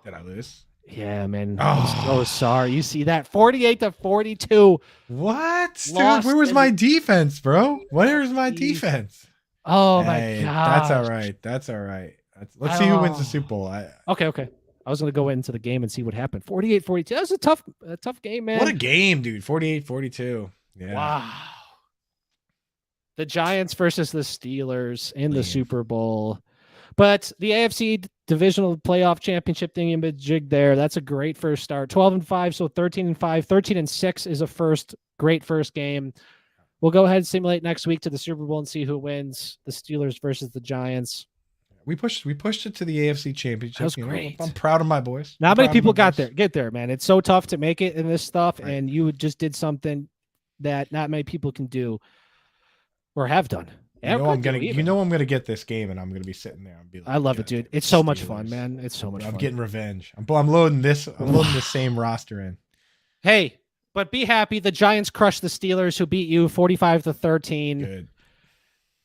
Speaker 5: Did I lose?
Speaker 2: Yeah, man.
Speaker 5: Oh.
Speaker 2: I'm so sorry. You see that 48-42.
Speaker 5: What, dude?
Speaker 2: Lost
Speaker 5: Where was
Speaker 2: in
Speaker 5: my
Speaker 2: the
Speaker 5: defense, bro? Where's my
Speaker 2: AFC.
Speaker 5: defense?
Speaker 2: Oh
Speaker 5: Hey,
Speaker 2: my god.
Speaker 5: that's all right. That's all right. Let's see who wins the Super Bowl.
Speaker 2: Okay. I was going to go into the game and see what happened. 48-42. That was a tough game, man.
Speaker 5: What a game, dude. 48-42. Yeah.
Speaker 2: Wow. The Giants versus the Steelers in the Super Bowl. But the AFC divisional playoff championship thing in jig there. That's a great first start. 12-5, so 13-5. 13-6 is a great first game. We'll go ahead and simulate next week to the Super Bowl and see who wins. The Steelers versus the Giants.
Speaker 5: We pushed it to the AFC championship.
Speaker 2: That was great.
Speaker 5: I'm proud of my boys.
Speaker 2: Not many people get there, man. It's so tough to make it in this stuff,
Speaker 5: Right.
Speaker 2: and you just did something that not many people can do or have done.
Speaker 5: You know I'm gonna get this game, and I'm gonna be sitting there and be like,
Speaker 2: I love it, dude. It's so much fun, man. It's so much fun.
Speaker 5: I'm getting revenge. I'm loading this. I'm loading the same roster in.
Speaker 2: Hey, but be happy. The Giants crushed the Steelers, who beat you 45-13.
Speaker 5: Good.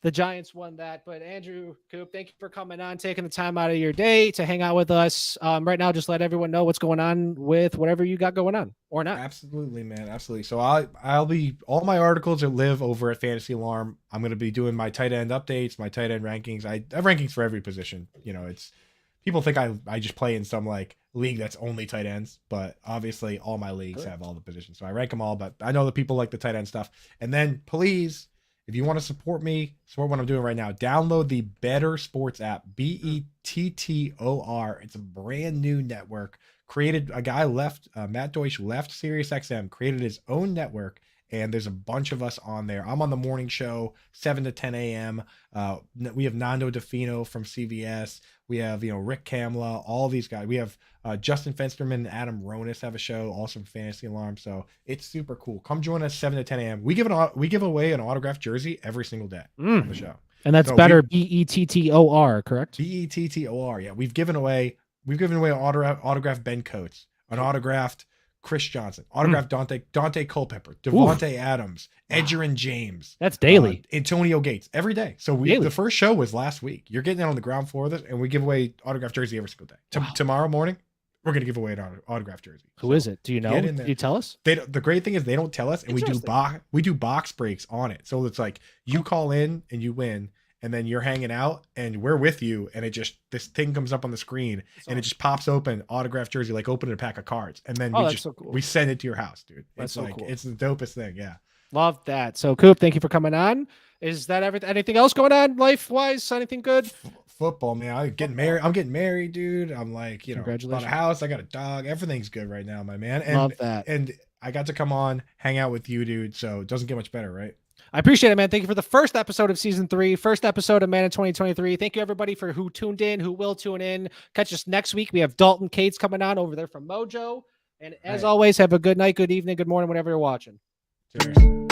Speaker 2: The Giants won that. But Andrew Coop, thank you for coming on, taking the time out of your day to hang out with us. Right now, just let everyone know what's going on with whatever you got going on or not.
Speaker 5: Absolutely, man. Absolutely. So I'll be all my articles that live over at Fantasy Alarm. I'm going to be doing my tight end updates, my tight end rankings. I have rankings for every position. You know, it's people think I just play in some like league that's only tight ends, but obviously all my leagues have all the positions. So I rank them all, but I know that people like the tight end stuff. And then please, if you want to support me, support what I'm doing right now, download the Bettor Sports app, Bettor. It's a brand new network created. A guy left, Matt Deutsch left SiriusXM, created his own network, and there's a bunch of us on there. I'm on the morning show, 7 to 10 a.m. We have Nando DeFino from CVS. We have, Rick Kamla, all these guys. We have Justin Fensterman and Adam Ronis have a show, also from Fantasy Alarm. So it's super cool. Come join us 7 to 10 a.m. We give away an autographed jersey every single day on the show.
Speaker 2: And that's Bettor, Bettor, correct?
Speaker 5: Bettor. Yeah, we've given away an autographed Ben Coates, an autographed Chris Johnson, autographed Dante Culpepper, Devontae Adams, Edgerrin James.
Speaker 2: That's daily.
Speaker 5: Antonio Gates every day. So the first show was last week. You're getting it on the ground floor of this, and we give away autographed jersey every single day. Tomorrow morning, we're gonna give away an autographed jersey.
Speaker 2: Who is it? Do you know? Can you tell us?
Speaker 5: The great thing is they don't tell us, and we do box breaks on it. So it's like you call in and you win. And then you're hanging out and we're with you. And this thing comes up on the screen and it just pops open autographed jersey, like opening a pack of cards. And then we send it to your house, dude.
Speaker 2: That's so cool.
Speaker 5: It's the dopest thing. Yeah.
Speaker 2: Love that. So Coop, thank you for coming on. Is that anything else going on life wise? Anything good?
Speaker 5: Football, man. I'm getting married, dude. I'm like,
Speaker 2: Congratulations.
Speaker 5: bought a house. I got a dog. Everything's good right now, my man. And,
Speaker 2: love that.
Speaker 5: And I got to come on, hang out with you, dude. So it doesn't get much better, right?
Speaker 2: I appreciate it, man. Thank you for the first episode of season 3, first episode of Madden 2023. Thank you, everybody, for who tuned in, who will tune in. Catch us next week. We have Dalton Cates coming on over there from Mojo. And as always, have a good night, good evening, good morning, whenever you're watching.
Speaker 5: Cheers.